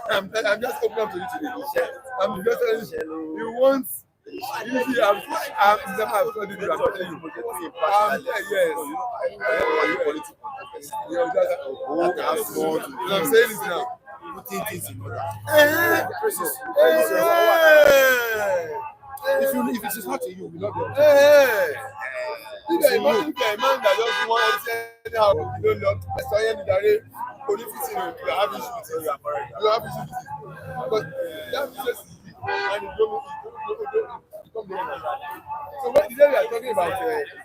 I'm just opening up to you today. I'm just telling you. You want. Usually, I'm studying you. I'm telling you. Yes. I'm saying this now. Putting things in order. If it is not to you, we not be able to. If a man that just wants anyhow, you don't know, so you have issues with it. You have issues with it. But that is just and it don't become the end. So when today we are talking about operation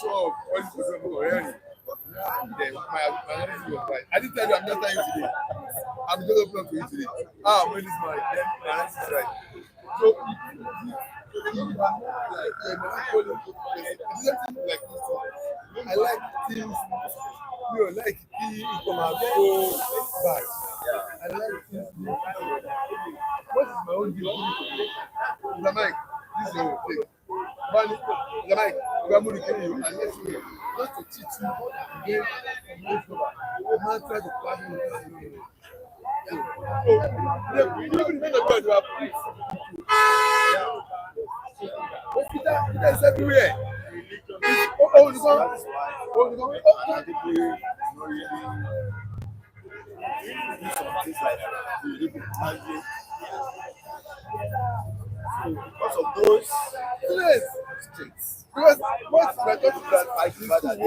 of policy for hearing, my analysis was right. I didn't tell you I'm not telling you today. I'm going to open up to you today. When this my analysis is right. So I like things. Like the come and go back. I like things. What is my own view? The mic. This is your thing. The mic. We are moving you and let you not to teach you again. The man try to plan you. Peter is everywhere. Because of those streets. Because what we are talking about, I think we are told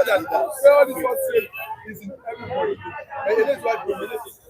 that all this one is in everybody. And it is what dominates.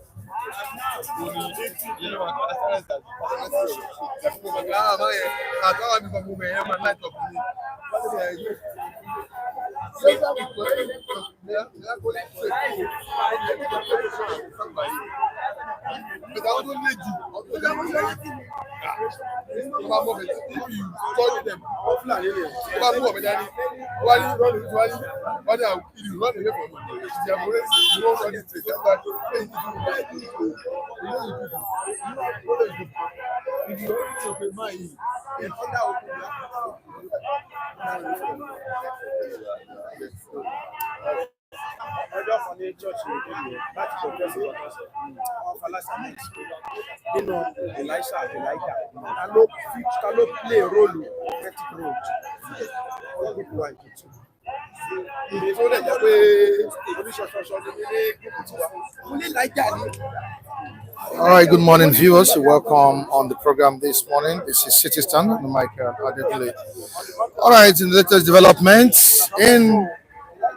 Play a role, critical role. All right, good morning, viewers. Welcome on the program this morning. This is City Stand on the mic. All right, in the latest developments in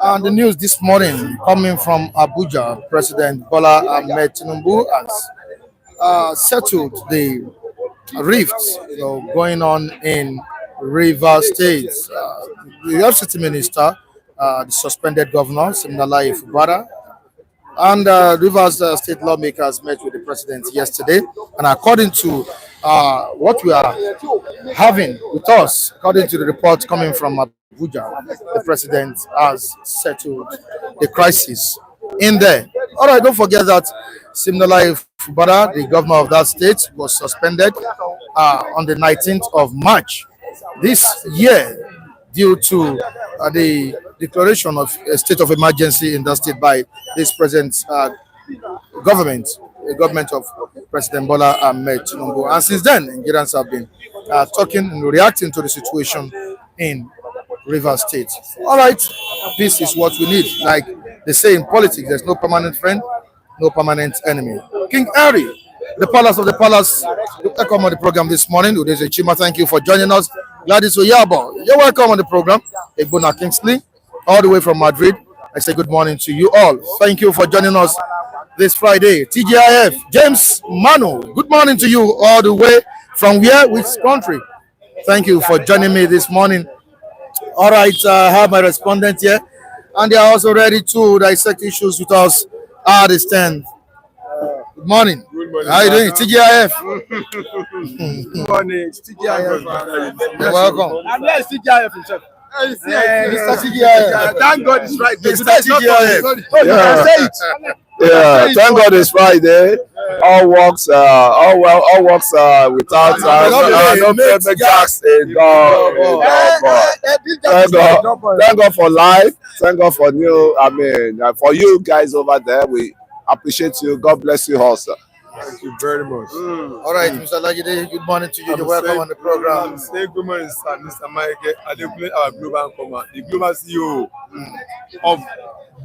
the news this morning, coming from Abuja, President Bola Tinubu has settled the rifts, going on in River State. The FCT minister, the suspended governor, Siminalayi Fubara, and Rivers State lawmakers met with the president yesterday. And according to what we are having with us, according to the report coming from Abuja, the president has settled the crisis in there. All right, don't forget that Siminalayi Fubara, the governor of that state, was suspended on the 19th of March this year due to the declaration of a state of emergency in that state by this present government, the government of President Bola Tinubu. And since then, Nigerians have been talking and reacting to the situation in River State. All right, this is what we need. Like they say in politics, there's no permanent friend, no permanent enemy. King Harry, the palace of the palace, welcome on the program this morning. Udeze Chima, thank you for joining us. Gladys Oyabo, you're welcome on the program. Egbona Kingsley, all the way from Madrid. I say good morning to you all. Thank you for joining us this Friday. TGIF, James Manu, good morning to you all the way from where, which country? Thank you for joining me this morning. All right, I have my respondents here, and they are also ready to dissect issues with us at the stand. Good morning. Good morning. How are you doing? TGIF. Good morning. TGIF. You're welcome. And where is TGIF himself? Mr. TGIF. Thank God it's right. Mr. TGIF. Yeah, thank God it's Friday. All works without no payment tax in God. Thank God for life. Thank God for for you guys over there. Appreciate you. God bless you all, sir. Thank you very much. All right, Mr. Lagide, good morning to you. You're welcome on the program. I'm saying good morning, sir, Mr. Mike. Adekunle, our global command, the global CEO of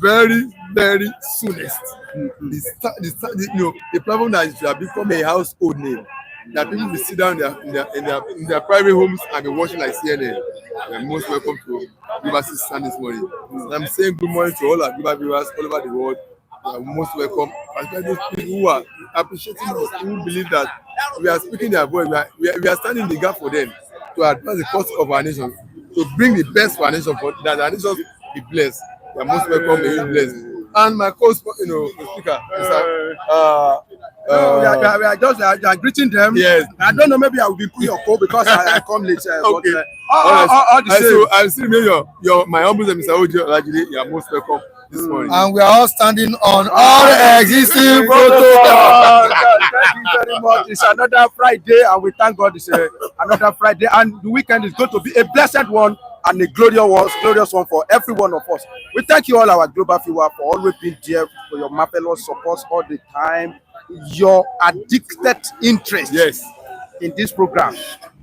very, very soonest. The platform that has become a household name. That people will sit down in their private homes and be watching like CNN. You're most welcome to Global Stand this morning. So I'm saying good morning to all our global viewers all over the world. You are most welcome. Especially those people who are appreciating us, who believe that we are speaking their voice, we are standing in the gap for them to advance the cause of our nation, to bring the best for our nation, for that our nation be blessed. You are most welcome, may you be blessed. And my co-speaker, Mr. we are just greeting them. Yes. I don't know, maybe I will be put your call because I come later. Okay. But, I'm still my humble name, Mr. Ojo Olajide. You are most welcome this morning. And we are all standing on all existing protocols. Thank you very much. It's another Friday, and we thank God it's another Friday. And the weekend is going to be a blessed one and a glorious one for every one of us. We thank you all, our global viewers, for always being there, for your marvelous support all the time, your addicted interest in this program.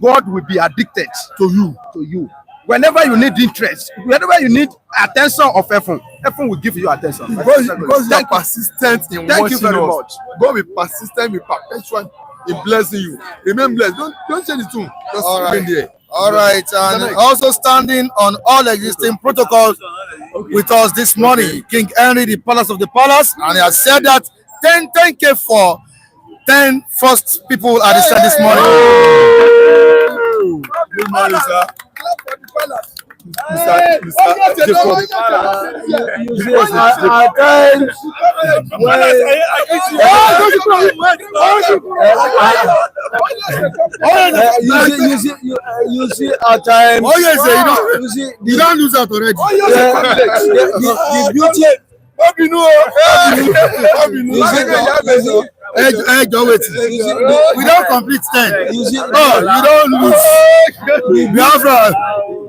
God will be addicted to you. Whenever you need interest, whenever you need attention of heaven will give you attention. Because you are persistent in watching us. Thank you very much. God will persistent, will perpetual in blessing you. Remain blessed. Don't change the tune. Just remain there. All right, and also standing on all existing protocols with us this morning, King Henry, the Palace of the Palace, and he has said that 10K for 10 first people at the start this morning. Good morning, sir. At times. Oh yes, you don't lose out already. The beauty. Don't wait. We don't complete 10. You don't lose.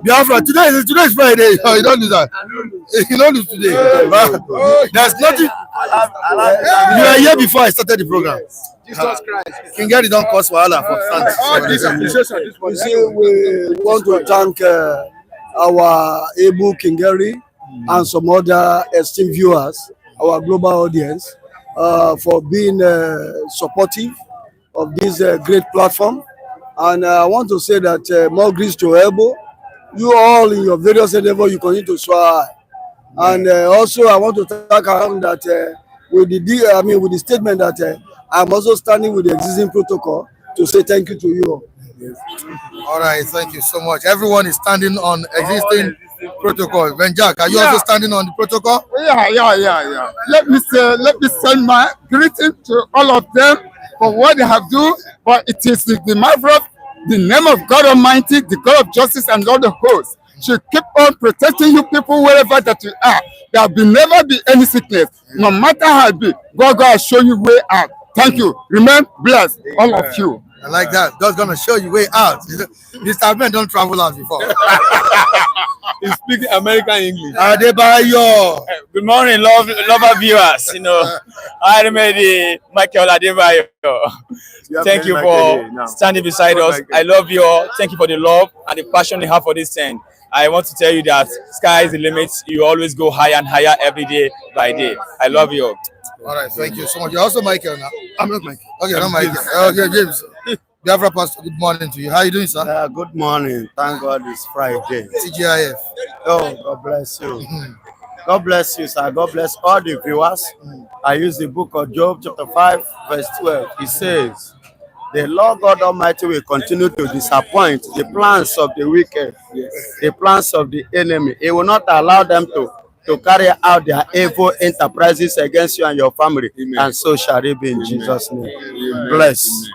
Biafra. Today is Friday. Oh, you don't lose that. You don't lose today. There's nothing. You were here before I started the program. Jesus Christ. King Gary don't cause wahala for fans. You see, we want to thank our able King Gary and some other esteemed viewers, our global audience, for being supportive of this great platform. And I want to say that more grace to elbow. You all in your various endeavors, you continue to soar. And also, I want to thank him that with the statement that I'm also standing with the existing protocol to say thank you to you all. Yes. All right, thank you so much. Everyone is standing on existing protocol. Ben Jack, are you also standing on the protocol? Yeah. Let me send my greeting to all of them for what they have done. But it is the marvel of the name of God Almighty, the God of justice and all the hosts, should keep on protecting you people wherever that you are. There will never be any sickness. No matter how it be, God will show you way out. Thank you. Remain blessed, all of you. I like that. God's gonna show you way out. Mr. Ben don't travel out before. He's speaking American English. Adebayo. Good morning, lover viewers. I remember Michael Adebayo. Thank you for standing beside us. I love you all. Thank you for the love and the passion you have for this thing. I want to tell you that sky is the limit. You always go higher and higher every day by day. I love you all. All right, thank you so much. You're also Michael now. I'm not Michael. Okay, not Michael. Okay, James. Biafra Pastor, good morning to you. How are you doing, sir? Good morning. Thank God it's Friday. TGIF. Oh, God bless you. God bless you, sir. God bless all the viewers. I use the book of Job, chapter 5, verse 12. It says, the Lord God Almighty will continue to disappoint the plans of the wicked, the plans of the enemy. He will not allow them to carry out their evil enterprises against you and your family. Amen. And so shall it be in Jesus' name. Bless.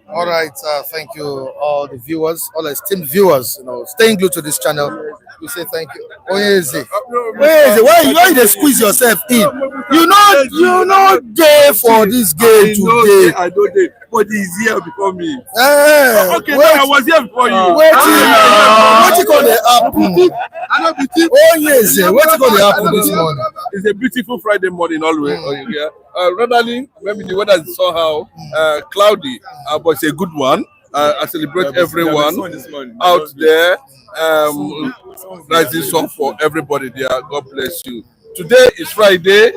All right, thank you, all the viewers, all esteemed viewers. Staying glued to this channel. We say thank you. Oyeze, why you squeeze yourself in? You know there for this game today. Everybody is here before me. Okay, I was here before you. What you call the happen? Oh yes, what you call the happen this morning? It's a beautiful Friday morning always. Ratherly, maybe the weather is somehow cloudy, but it's a good one. I celebrate everyone out there. Rising sun for everybody there. God bless you. Today is Friday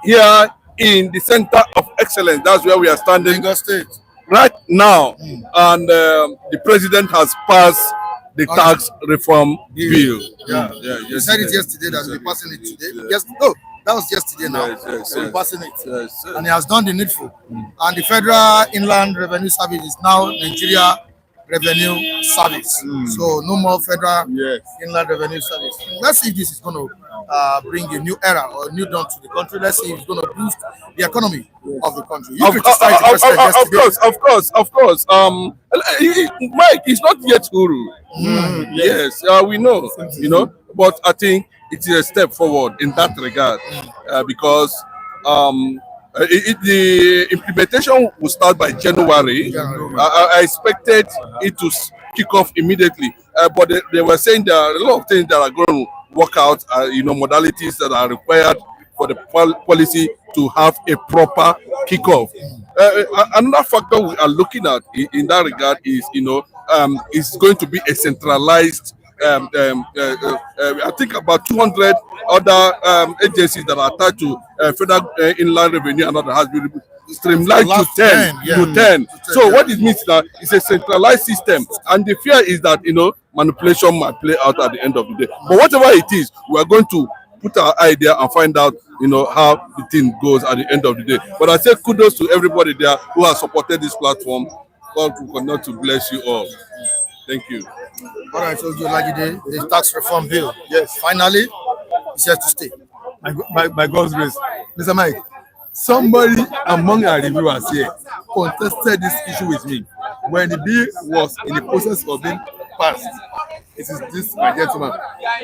here in the center of excellence. That's where we are standing right now, and the president has passed the tax reform bill. You said it yesterday that we're passing it today. Yes, no, that was yesterday now. We're passing it, and he has done the needful. And the Federal Inland Revenue Service is now Nigeria Revenue Service. So no more Federal Inland Revenue Service. Let's see if this is going to bring a new era or a new dawn to the country. Let's see if it's going to boost the economy of the country. You criticized the president of course. Mike, it's not yet Uru. Yes, we know, but I think it is a step forward in that regard because the implementation will start by January. I expected it to kick off immediately, but they were saying there are a lot of things that are going to work out, modalities that are required for the policy to have a proper kickoff. Another factor we are looking at in that regard is, it's going to be a centralized. I think about 200 other agencies that are attached to Federal Inland Revenue and other has been streamlined to 10. So what it means is that it's a centralized system, and the fear is that manipulation might play out at the end of the day. But whatever it is, we are going to put our idea and find out how the thing goes at the end of the day. But I say kudos to everybody there who has supported this platform. God will continue to bless you all. Thank you. All right, so the tax reform bill. Yes, finally, it's here to stay. By God's grace, Mr. Mike, somebody among our reviewers here contested this issue with me when the bill was in the process of being passed. It is this, my gentleman.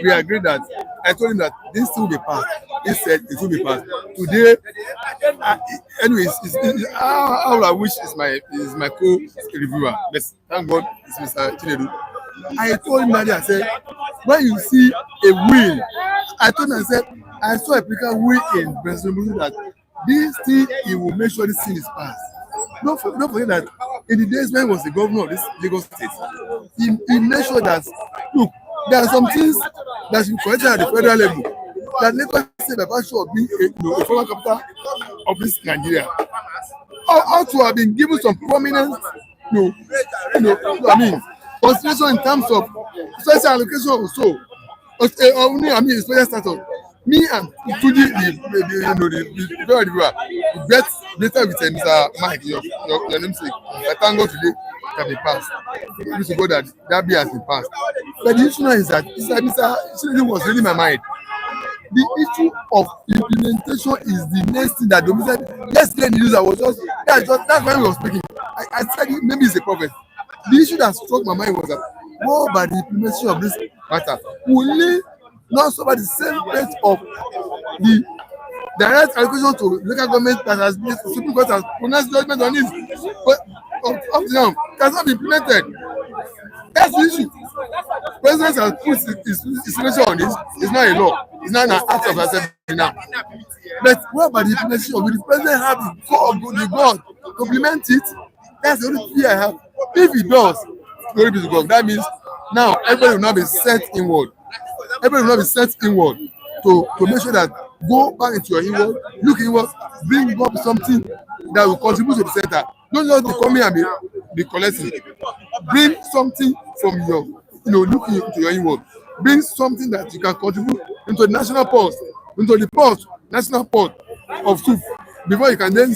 We agreed that I told him that this will be passed. He said it will be passed today. Anyways, all I wish is my co-reviewer. But thank God it's Mr. Chinedu. I told him that I said, when you see a will, I told him, I said, I saw a particular will in President Bola that this thing, he will make sure this thing is passed. Don't forget that in the days when he was the governor of this Lagos state, he made sure that, look, there are some things that should be corrected at the federal level that Lagos state by virtue of being a former capital of this Nigeria ought to have been given some prominence, consideration in terms of special allocation also. Special status. Me and Tuji, the bet later with Mr. Mike, your namesake. I thank God today can be passed. We should go that bill has been passed. But the issue now is that Mr. was really my mind. The issue of implementation is the next thing that yesterday the news I was that's why we were speaking. I said maybe it's a prophet. The issue that struck my mind was that more by the implementation of this matter will not suffer the same rate of the direct allocation to local government that has been Supreme Court has pronounced judgment on it, but up to now cannot be implemented. That's the issue. President has put his signature on this. It's not a law. It's not an act of assembly now. But what about the implementation? Will the president have the God to implement it? That's the only fear I have. If he does, glory be to God. That means now everybody will not be set inward. Everybody will not be set inward to make sure that go back into your inward, look inward, bring up something that will contribute to the center. Don't just come here and be collecting. Bring something from your, looking into your inward. Bring something that you can contribute into the national pulse, national port of soup. Before you can say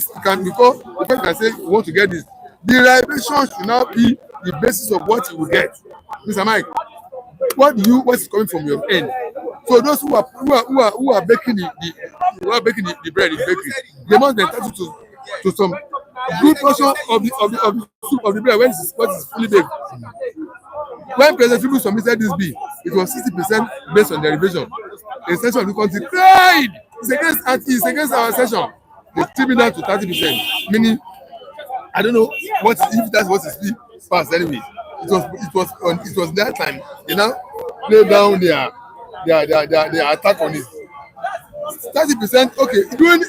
you want to get this. The realization should now be the basis of what you will get. Mr. Mike, what is coming from your end? So those who are baking the bread in the bakery, they must be entitled to some good portion of the soup of the bread when what is fully baked. When President Tinubu submitted this bill, it was 60% based on derivation. The session of the country cried. It's against our session. They trimmed it down to 30%, meaning I don't know what if that's what is being passed anyway. It was that time. You know, lay down their attack on it. 30%. Okay, during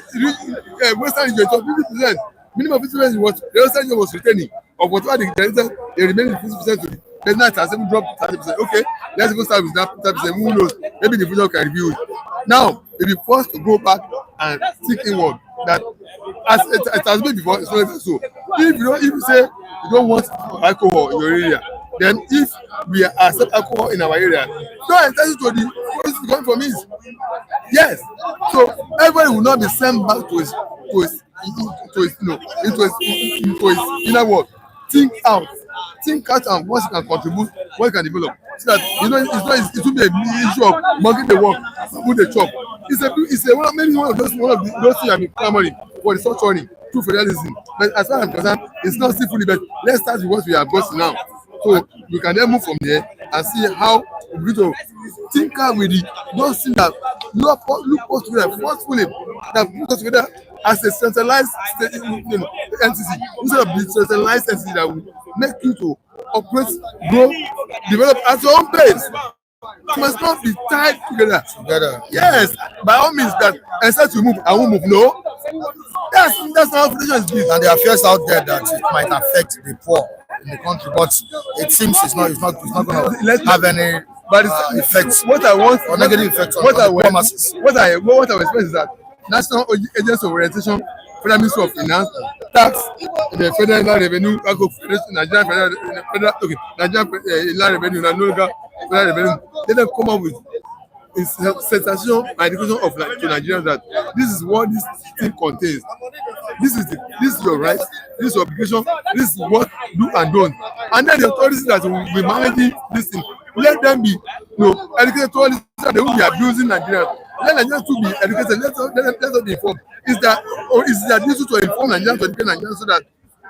Western region, it was 50%. Minimum 50% was the Western region was retaining of whatever they remaining 50% to the president has even dropped 30%. Okay, let's go start with that 30%. Who knows? Maybe the future can review it. Now, if you forced to go back and think inward that as it has been before, it's not so. If you say you don't want alcohol in your area, then if we accept alcohol in our area, don't entitle to the policy going from it. Yes. So everybody will not be sent back to his inner world. Think out and what you can contribute, what you can develop. So that it will be an issue of monkey the work, put the chop. Maybe one of those things have been primary for the structuring through federalism. But as far as I'm concerned, it's not still fully, but let's start with what we have got now. So we can then move from there and see how we to think out with it. Don't see that look together forcefully that put us together as a centralized entity instead of the centralized entity that will make you to operate, grow, develop at your own pace. It must not be tied together. Yes, by all means that instead to move, I won't move. No, that's how federation is built. And there are fears out there that it might affect the poor in the country, but it seems it's not going to have any effects. What I want or negative effects on the masses. What I expect is that National Agency of Orientation, Federal Ministry of Finance, Tax, the Federal Revenue, Nigerian Revenue, Federal Revenue. Let them come up with a sensation and education of to Nigerians that this is what this thing contains. This is your right, this is your obligation, this is what do and don't. And then the authorities that will be managing this thing, let them be educated to all this, so they will be abusing Nigerians. Let Nigerians to be educated, let them be informed. Is that duty to inform Nigerians, to educate Nigerians so that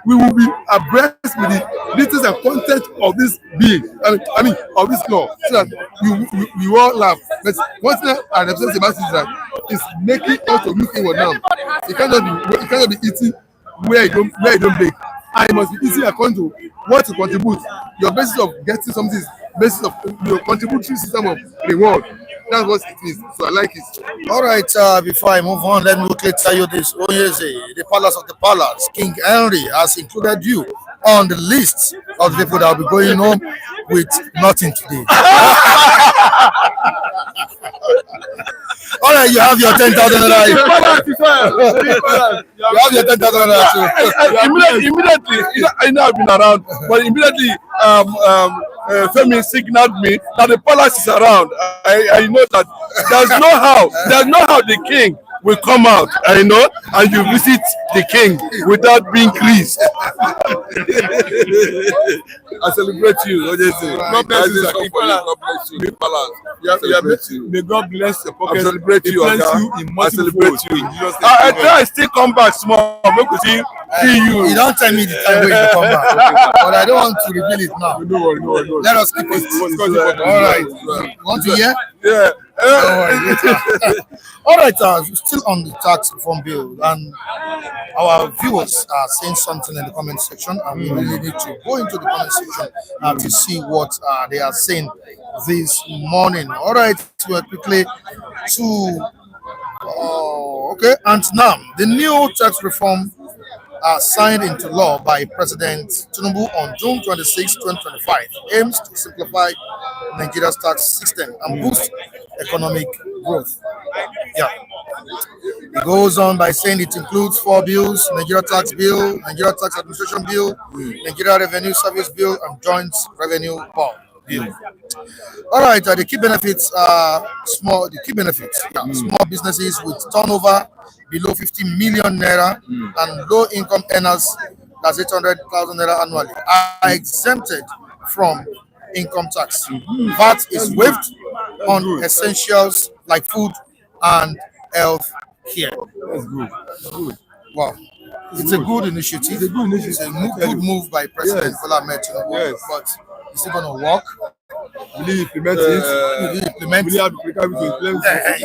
we will be abreast with the details and content of this bill, of this law, so that we all laugh. But one thing I represent about is that it's making us to look inward now. It cannot be eating where you don't bake. And it must be eating according to what you contribute. Your basis of getting something is basis of your contributory system of reward. That's what it is. So I like it. All right, before I move on, let me quickly tell you this. The Palace of the Palace, King Henry has included you on the list of the people that will be going home with nothing today. All right, you have your 10,000 naira. You have your 10,000 naira too. Immediately, I know I've been around, but immediately, Femi signaled me that the palace is around. I know that there's no how the king will come out, and you visit the king without being greased. I celebrate you. God bless you. God bless you. May God bless your pocket. I celebrate you. I celebrate you. I try to still come back small. Make we see you. You don't tell me the time when you come back, but I don't want to reveal it now. No. Let us keep it. All right. You want to hear? Yeah. All right, still on the tax reform bill, and our viewers are saying something in the comment section, and we really need to go into the comment section to see what they are saying this morning. All right, we're quickly to okay, and now the new tax reform signed into law by President Tinubu on June 26, 2025 aims to simplify Nigeria's tax system and boost economic growth. Yeah. It goes on by saying it includes 4 bills: Nigeria Tax Bill, Nigeria Tax Administration Bill, Nigeria Revenue Service Bill, and Joint Revenue Bill. All right, the key benefits are small. The key benefits, small businesses with turnover below 50 million naira and low-income earners, that's 800,000 naira annually, are exempted from income tax. VAT is waived on essentials like food and health care. That's good. Good. Wow. It's a good initiative. It's a good move by President Bola Tinubu, but is it going to work? Will you implement it? Will you implement Will you have the critical to implement it?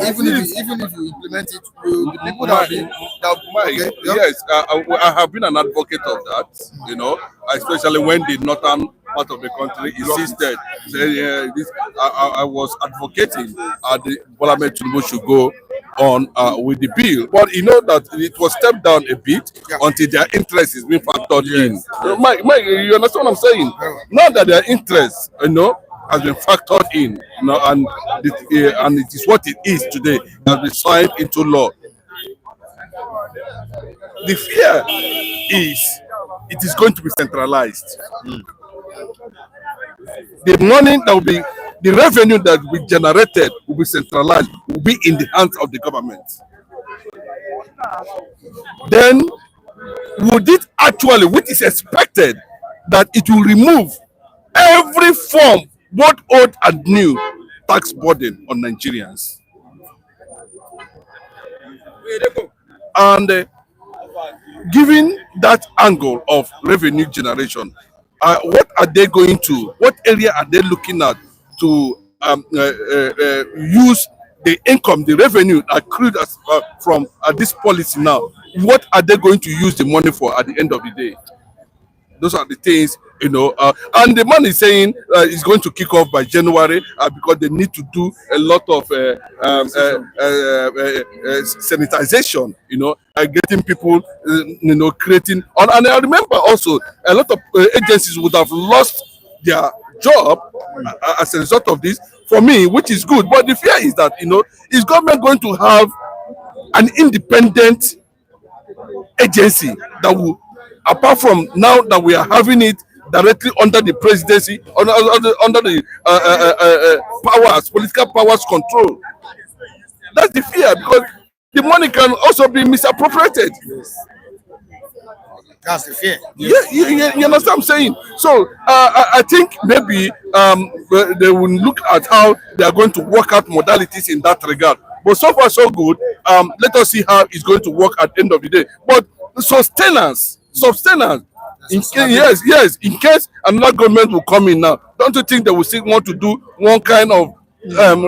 even if you implement it, will the people that will be Mike, yes, I have been an advocate of that, you know, especially when the northern part of the country insisted. I was advocating the Bola Tinubu should go on with the bill, but you know that it was stepped down a bit until their interest is being factored in. So, Mike, you understand what I'm saying? Now that their interest, you know, has been factored in, you know, and it is what it is today, has been signed into law. The fear is it is going to be centralized. The money that will be, the revenue that will be generated will be centralized, will be in the hands of the government. Then, would it actually, which is expected, that it will remove every form, both old and new, tax burden on Nigerians? And given that angle of revenue generation, what are they going to, what area are they looking at to use the income, the revenue accrued from this policy now? What are they going to use the money for at the end of the day? Those are the things, you know, and the man is saying it's going to kick off by January because they need to do a lot of sanitization, you know, getting people, you know, creating. And I remember also a lot of agencies would have lost their job as a result of this. For me, which is good, but the fear is that, you know, is government going to have an independent agency that will, apart from now that we are having it directly under the presidency, under the powers, political powers control. That's the fear, because the money can also be misappropriated. That's the fear. Yeah, you understand what I'm saying? So I think maybe they will look at how they are going to work out modalities in that regard. But so far so good. Let us see how it's going to work at the end of the day. But sustenance. In case, in case another government will come in now, don't you think they will still want to do one kind of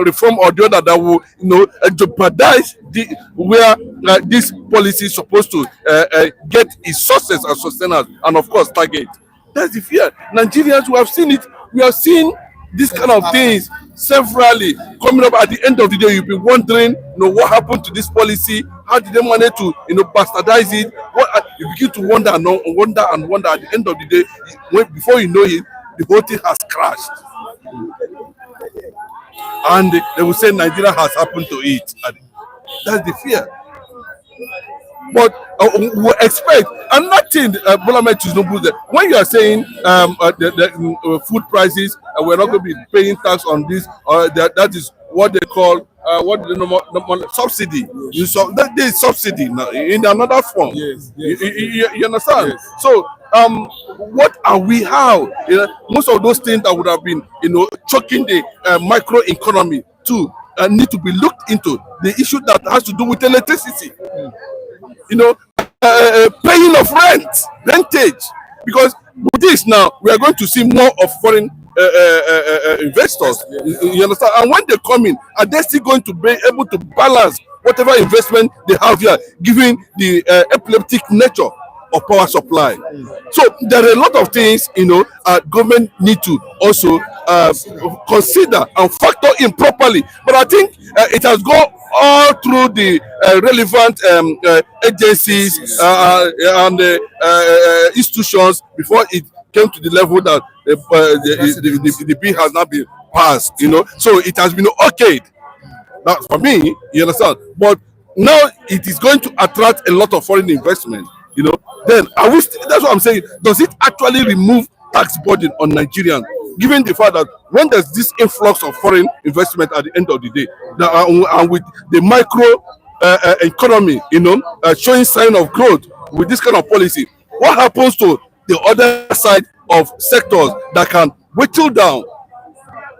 reform or the other that will, you know, jeopardize where this policy is supposed to get its sources and sustenance, and of course target? That's the fear. Nigerians, we have seen it. We have seen these kind of things severally coming up. At the end of the day, you'll be wondering, you know, what happened to this policy? How did they manage to, you know, bastardize it? You begin to wonder and wonder. At the end of the day, before you know it, the whole thing has crashed. And they will say Nigeria has happened to it. And that's the fear. But we expect, and nothing, Bola Tinubu, when you are saying the food prices, we're not going to be paying tax on this, that is what they call subsidy. There is subsidy now in another form. Yes. You understand? Yes. So what are we? How? You know, most of those things that would have been, you know, choking the micro economy too need to be looked into. The issue that has to do with electricity. You know, paying of rentage, because with this now we are going to see more of foreign investors. You understand? And when they come in, are they still going to be able to balance whatever investment they have here, given the epileptic nature of power supply? So there are a lot of things, you know, government need to also consider and factor in properly. But I think it has gone all through the relevant agencies and institutions before it came to the level that the bill has not been passed, you know. So it has been okayed. Now, for me, you understand. But now it is going to attract a lot of foreign investment, you know. Then that's what I'm saying. Does it actually remove tax burden on Nigerians, given the fact that when there's this influx of foreign investment at the end of the day, and with the micro economy, you know, showing sign of growth with this kind of policy, what happens to the other side of sectors that can whittle down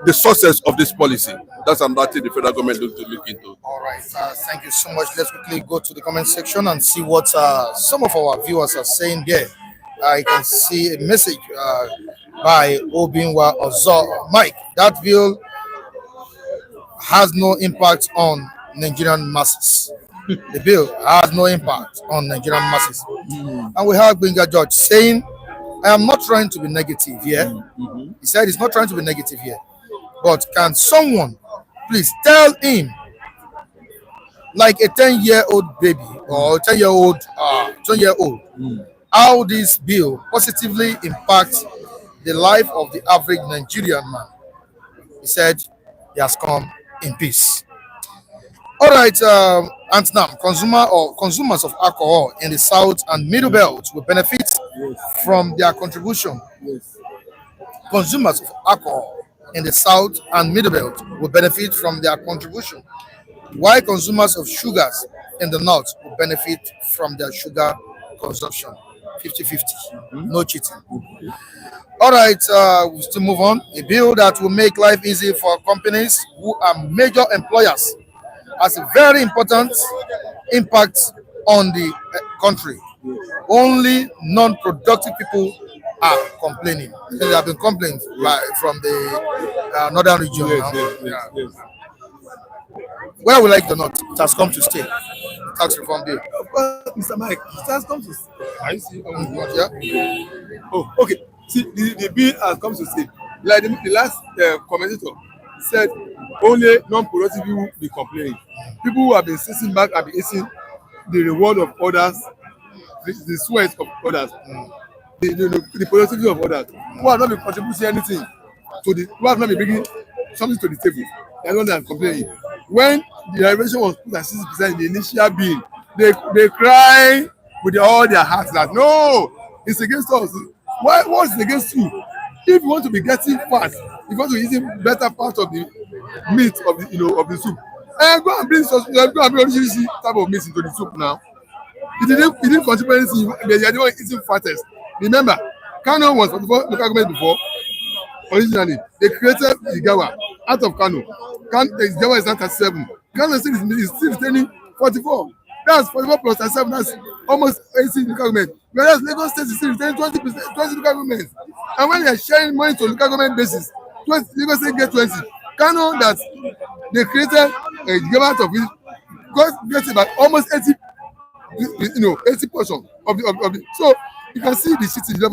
the sources of this policy? That's another thing the federal government needs to look into. All right, thank you so much. Let's quickly go to the comment section and see what some of our viewers are saying there. I can see a message by Obinwa Ozo. Mike, that bill has no impact on Nigerian masses. The bill has no impact on Nigerian masses. And we have Benga George saying, I am not trying to be negative here. He said he's not trying to be negative here. But can someone please tell him, like a 10-year-old baby or 10-year-old, 20-year-old, how this bill positively impacts the life of the average Nigerian man? He said he has come in peace. All right, Antnam, consumers of alcohol in the South and Middle Belt will benefit from their contribution. Consumers of alcohol in the South and Middle Belt will benefit from their contribution, while consumers of sugars in the North will benefit from their sugar consumption. 50-50, no cheating. All right, we'll still move on. A bill that will make life easy for companies who are major employers has a very important impact on the country. Only non-productive people are complaining. There have been complaints from the northern region. Yes. Where we like it or not, it has come to stay. The tax reform bill. Mr. Mike, it has come to stay. Are you see? Yeah. Oh, okay. See, the bill has come to stay. Like the last commentator said, only non-productive people will be complaining. People who have been sitting back have been eating the reward of others, the sweat of others, the productivity of others, who have not been contributing anything to the, who have not been bringing something to the table. They are the ones that are complaining. When the derivation was put at 60% in the initial bill, they cry with all their hearts that no, it's against us. Why? What's it against you? If you want to be getting fat, if you want to be eating better part of the meat of the of the soup, go and bring this type of meat into the soup now. It didn't contribute anything. They are the one eating fattest. Remember, Kano was local government before. Originally, they created Igawa out of Kano. Igawa is not 37. Kano is still retaining 44. That's 44 plus 37. That's almost 18 local government. Whereas Lagos State is still retaining 20% local government. And when they are sharing money to local government basis, Lagos State get 20. Kano that they created Igawa out of it, gets about almost 80. 80% of the. So you can see the city, the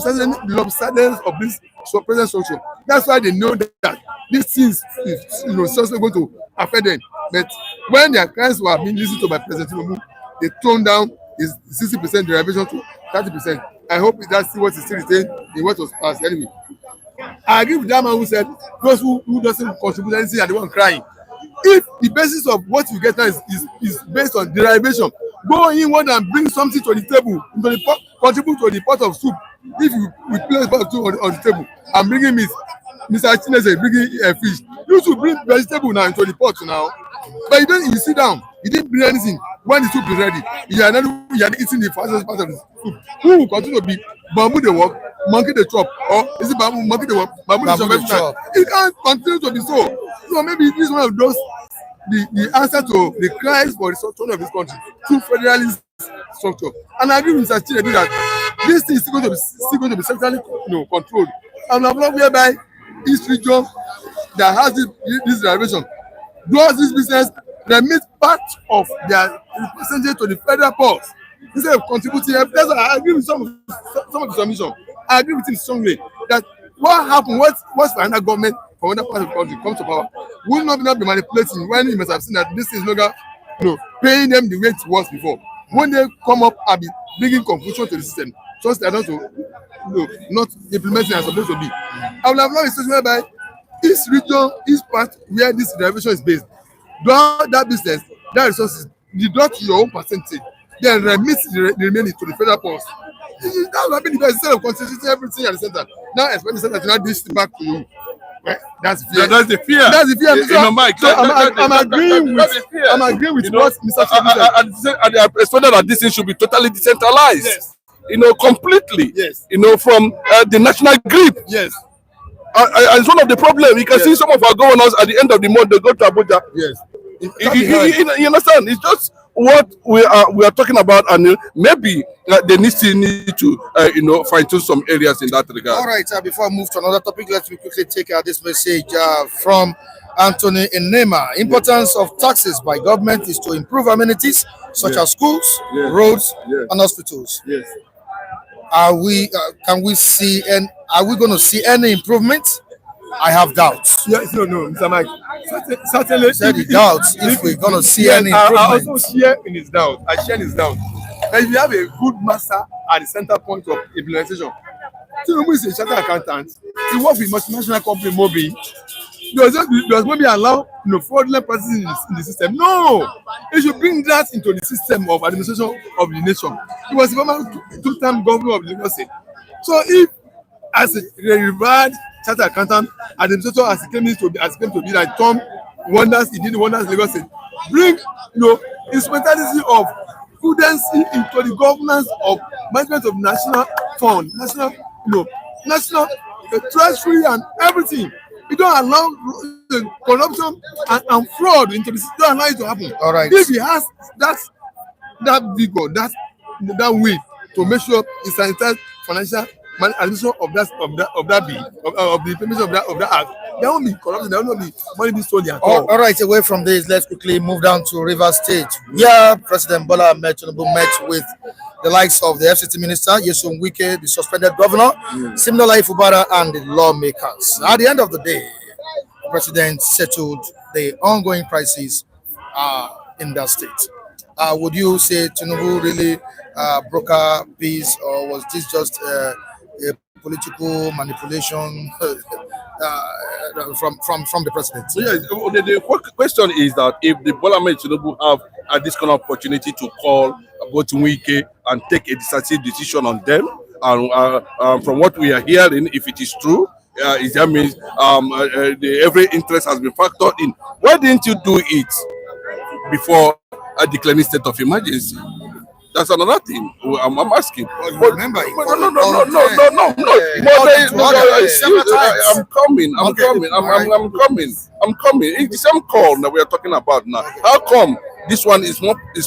lopsidedness of this present structure. That's why they know that these things is seriously going to affect them. But when their clients were being listened to by President Tinubu, they toned down his 60% derivation to 30%. I hope that's still what is still retained in what was passed anyway. I agree with that man who said those who doesn't contribute anything are the one crying. If the basis of what you get now is based on derivation, go in one and bring something to the table, contribute to the pot of soup. If you place pot of soup on the table and bringing meat, Mr. Chinese bringing fish, you should bring vegetable now into the pot now. But you sit down, you didn't bring anything. When the soup is ready, you are not eating the fastest part of the soup. Who will continue to be bamboo the work, monkey the chop, or is it bamboo monkey the work, bamboo the chop? It can't continue to be so. So maybe this one of those the answer to the cries for the structure of this country through federalist structure. And I agree with Mr. Chinedu that this thing is still going to be centrally controlled. And I'm not whereby each region that has this derivation does this business, remit part of their percentage to the federal pulse instead of contributing. That's why I agree with some of the submission. I agree with him strongly that what happened, what's final government from other parts of the country comes to power will not be manipulating when you must have seen that this is no longer paying them the way it was before. When they come up and be bringing confusion to the system, just they are not not implementing as supposed to be. I will have not a situation whereby each region, each part where this derivation is based, do that business, that resources, deduct your own percentage, then remit the remaining to the federal post. That will happen instead of concentrating everything at the center. Now expect the center to not dish it back to you. Right? That's fear. That's the fear. That's the fear. So, Mike, I'm agreeing with what Mr. Chinedu said. I expect that this thing should be totally decentralized. Yes. Completely. Yes. From the national grid. Yes. And it's one of the problems. You can see some of our governors at the end of the month, they go to Abuja. Yes. You understand? It's just what we are talking about, and maybe they still need to fine tune some areas in that regard. All right, before I move to another topic, let me quickly take this message from Anthony Enema. Importance of taxes by government is to improve amenities such as schools, roads, and hospitals. Yes. Are we? Can we see? And are we going to see any improvement? I have doubts. Yes, no, Mr. Mike. Certainly, Said he doubts if we're going to see any I improvement. also share in his doubt. I share in his doubt. And if you have a good master at the center point of implementation, Tinubu is a chartered accountant. He works with multinational company Mobi. Does maybe allow fraudulent practices in the system? No, he should bring that into the system of administration of the nation. He was a former two-term governor of the Lagos State. So if, as a revered chartered accountant, administrator as he came to be like Tom wonders, he did wonders in Lagos State, bring instrumentality of prudency into the governance of management of national fund, national treasury and everything. You don't allow corruption and fraud into the system. Don't allow it to happen. All right. If he has that vigor, that way to make sure he sanitizes financial administration of the implementation of that act, there won't be corruption. There won't be money being stolen at all. All right. Away from this, let's quickly move down to Rivers State, where President Bola Tinubu met with the likes of the FCT Minister Nyesom, Wike, the suspended governor, Siminalayi, Fubara, and the lawmakers. At the end of the day, the president settled the ongoing crisis in that state. Would you say Tinubu really broker peace, or was this just a political manipulation from the president? So yes, the question is that if the Bola Tinubu have this kind of opportunity to call both Wike and take a decisive decision on them, and from what we are hearing, if it is true, that means every interest has been factored in. Why didn't you do it before declaring state of emergency? That's another thing I'm asking. But remember, no. I'm coming. It's the same call that we are talking about now. How come this one is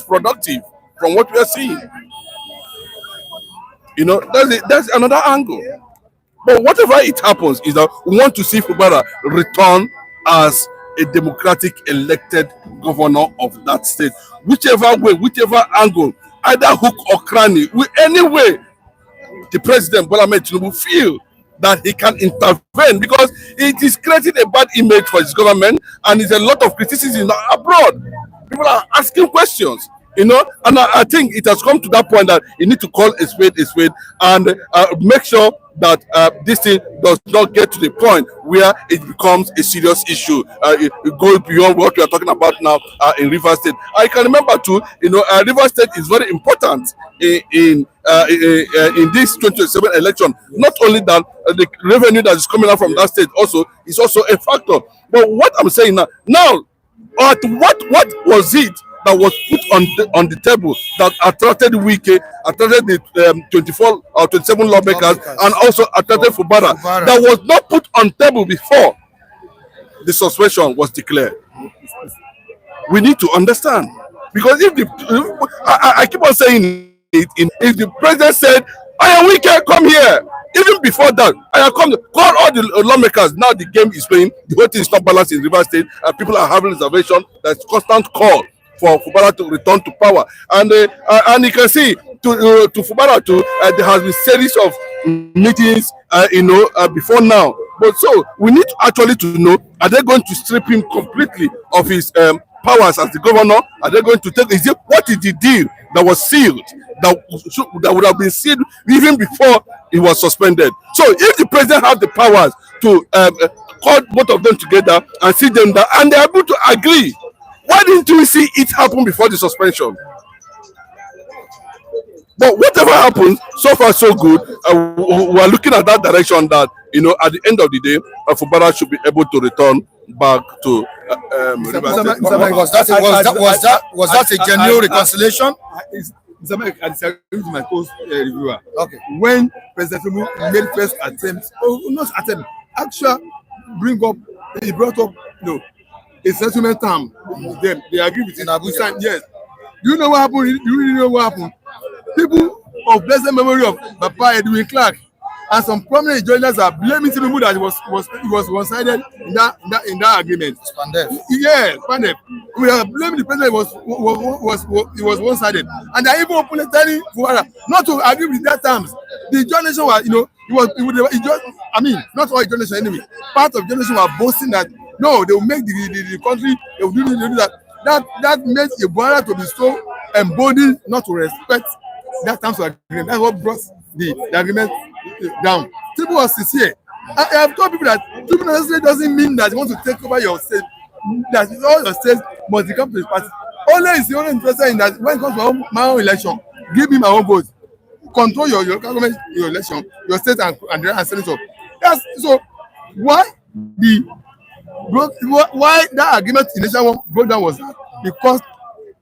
productive from what we are seeing? That's another angle. But whatever it happens is that we want to see Fubara return as a democratic elected governor of that state. Whichever way, whichever angle, either hook or cranny, any way the President Bola Tinubu feel that he can intervene, because it is creating a bad image for his government, and there's a lot of criticism abroad. People are asking questions, and I think it has come to that point that you need to call a spade, and make sure that this thing does not get to the point where it becomes a serious issue. It goes beyond what we are talking about now in Rivers State. I can remember too, Rivers State is very important in this 2027 election. Not only that, the revenue that is coming out from that state is also a factor. But what I'm saying now, what was it that was put on the table that attracted Wike, attracted the 24 or 27 lawmakers, and also attracted Fubara, that was not put on table before the suspension was declared? We need to understand, because if I keep on saying it, if the president said, "I am Wike, come here," even before that, I have come to call all the lawmakers. Now the game is playing. The whole thing is not balanced in Rivers State. People are having reservation. There's constant call for Fubara to return to power, and you can see to Fubara too. There has been series of meetings, before now. But so we need actually to know: are they going to strip him completely of his powers as the governor? Are they going to take? What is the deal that was sealed that would have been sealed even before he was suspended? So if the president has the powers to call both of them together and see them down, and they're able to agree, why didn't we see it happen before the suspension? But whatever happens, so far so good. We are looking at that direction that, at the end of the day, Fubara should be able to return back to Was that a genuine reconciliation? Mr. Mike, I disagree with my co-reviewer. Okay. When President Tinubu made first attempt, actual he brought up, a settlement term with them. They agree with it. In Abuja. Yes. Do you know what happened? Do you really know what happened? People of blessed memory of Papa Edwin Clark and some prominent journalists are blaming Tinubu that he was one-sided in that agreement. Standoff. Yeah, Pandef. We are blaming the president was one-sided, and they even openly telling Fubara not to agree with their terms. The journalists were, it just, I mean, not all journalists anyway. Part of journalists were boasting that no, they will make the country, they will do that. That made Fubara to be so emboldened not to respect that terms of agreement. That's what brought the agreement down. Tinubu was sincere. I have told people that Tinubu necessarily doesn't mean that you want to take over your state. That all your states must come to his party. Only is the only interested in that when it comes to my own election, give me my own vote. Control your government, your election, your state and senator. That's so why that agreement initially broke down was that because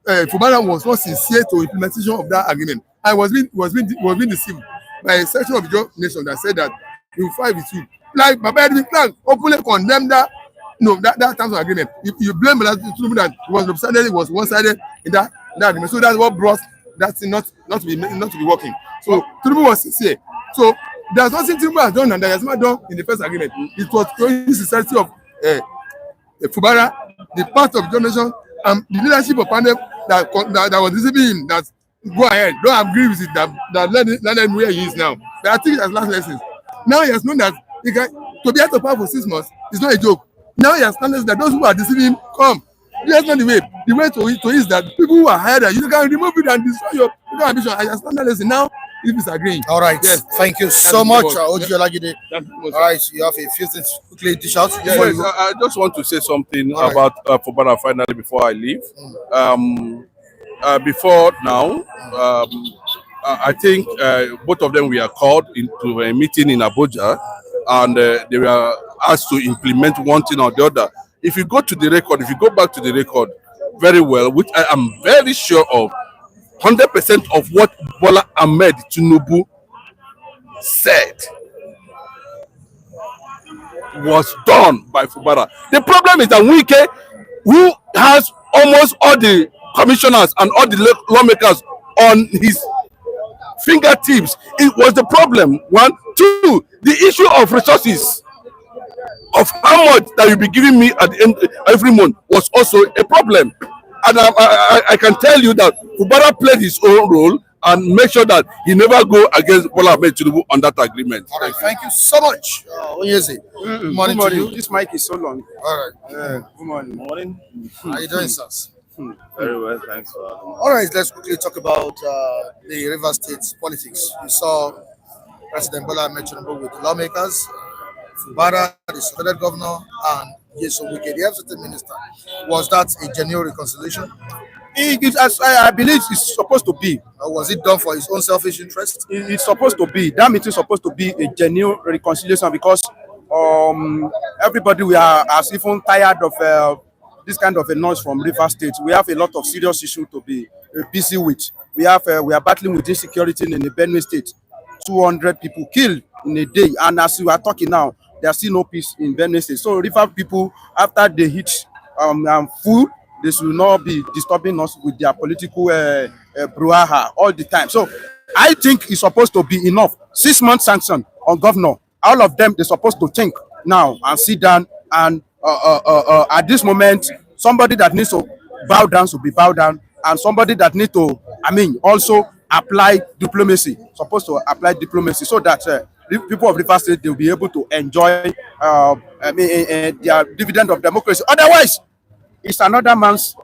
Fubara was not sincere to implementation of that agreement and was being deceived by a section of the nation that said that we will fight with you. Like Papa Edwin Clark openly condemned that terms of agreement. You blame Tinubu that it was one-sided in that agreement. So that's what brought that thing not to be working. So Tinubu was sincere. So there's nothing Tinubu has done and that he has not done in the first agreement. It was the sincerity of Fubara, the part of the nation, and the leadership of Pandef that was deceiving him. That go ahead, don't agree with it. That let him where he is now. But I think it has last lessons. Now he has known that to be out of power for 6 months is not a joke. Now he has understood that those who are deceiving him come. That's not the way. The way to it is that people who are higher, you can remove it and destroy your ambition. I understand that lesson now. If it's agreeing. All right. Yes. Thank you so much, Oji Olagide. All right. So you have a few things to quickly dish out. Yes, I just want to say something about Fubara finally before I leave. Before now, I think both of them were called into a meeting in Abuja, and they were asked to implement one thing or the other. If you go to the record, if you go back to the record very well, which I am very sure of, 100% of what Bola Tinubu said was done by Fubara. The problem is that Wike, who has almost all the commissioners and all the lawmakers on his fingertips, it was the problem. 1, 2, the issue of resources, of how much that you'll be giving me at the end every month was also a problem. And I can tell you that Fubara played his own role and make sure that he never go against Bola Tinubu on that agreement. All right, thank you so much. Good morning to you. This mic is so long. All right. Good morning. How are you doing, sir? Very well, thanks for all right, let's quickly talk about the River State politics. You saw President Bola Tinubu with the lawmakers, Fubara, the Federal governor, and Nyesom, the FCT minister. Was that a genuine reconciliation? I believe it's supposed to be. Or was it done for his own selfish interest? It's supposed to be. That meeting is supposed to be a genuine reconciliation because everybody as even tired of this kind of a noise from River State. We have a lot of serious issues to be busy with. We are battling with insecurity in the Benue State. 200 people killed in a day, and as we are talking now, there's still no peace in Benue State. So River people, after they hit food, they should not be disturbing us with their political brouhaha all the time. So I think it's supposed to be enough. 6 months sanction on governor. All of them, they're supposed to think now and sit down and at this moment, somebody that needs to bow down should be bowed down, and somebody that needs to, also apply diplomacy, supposed to apply diplomacy so that the people of River State, they'll be able to enjoy their dividend of democracy. Otherwise, it's another man's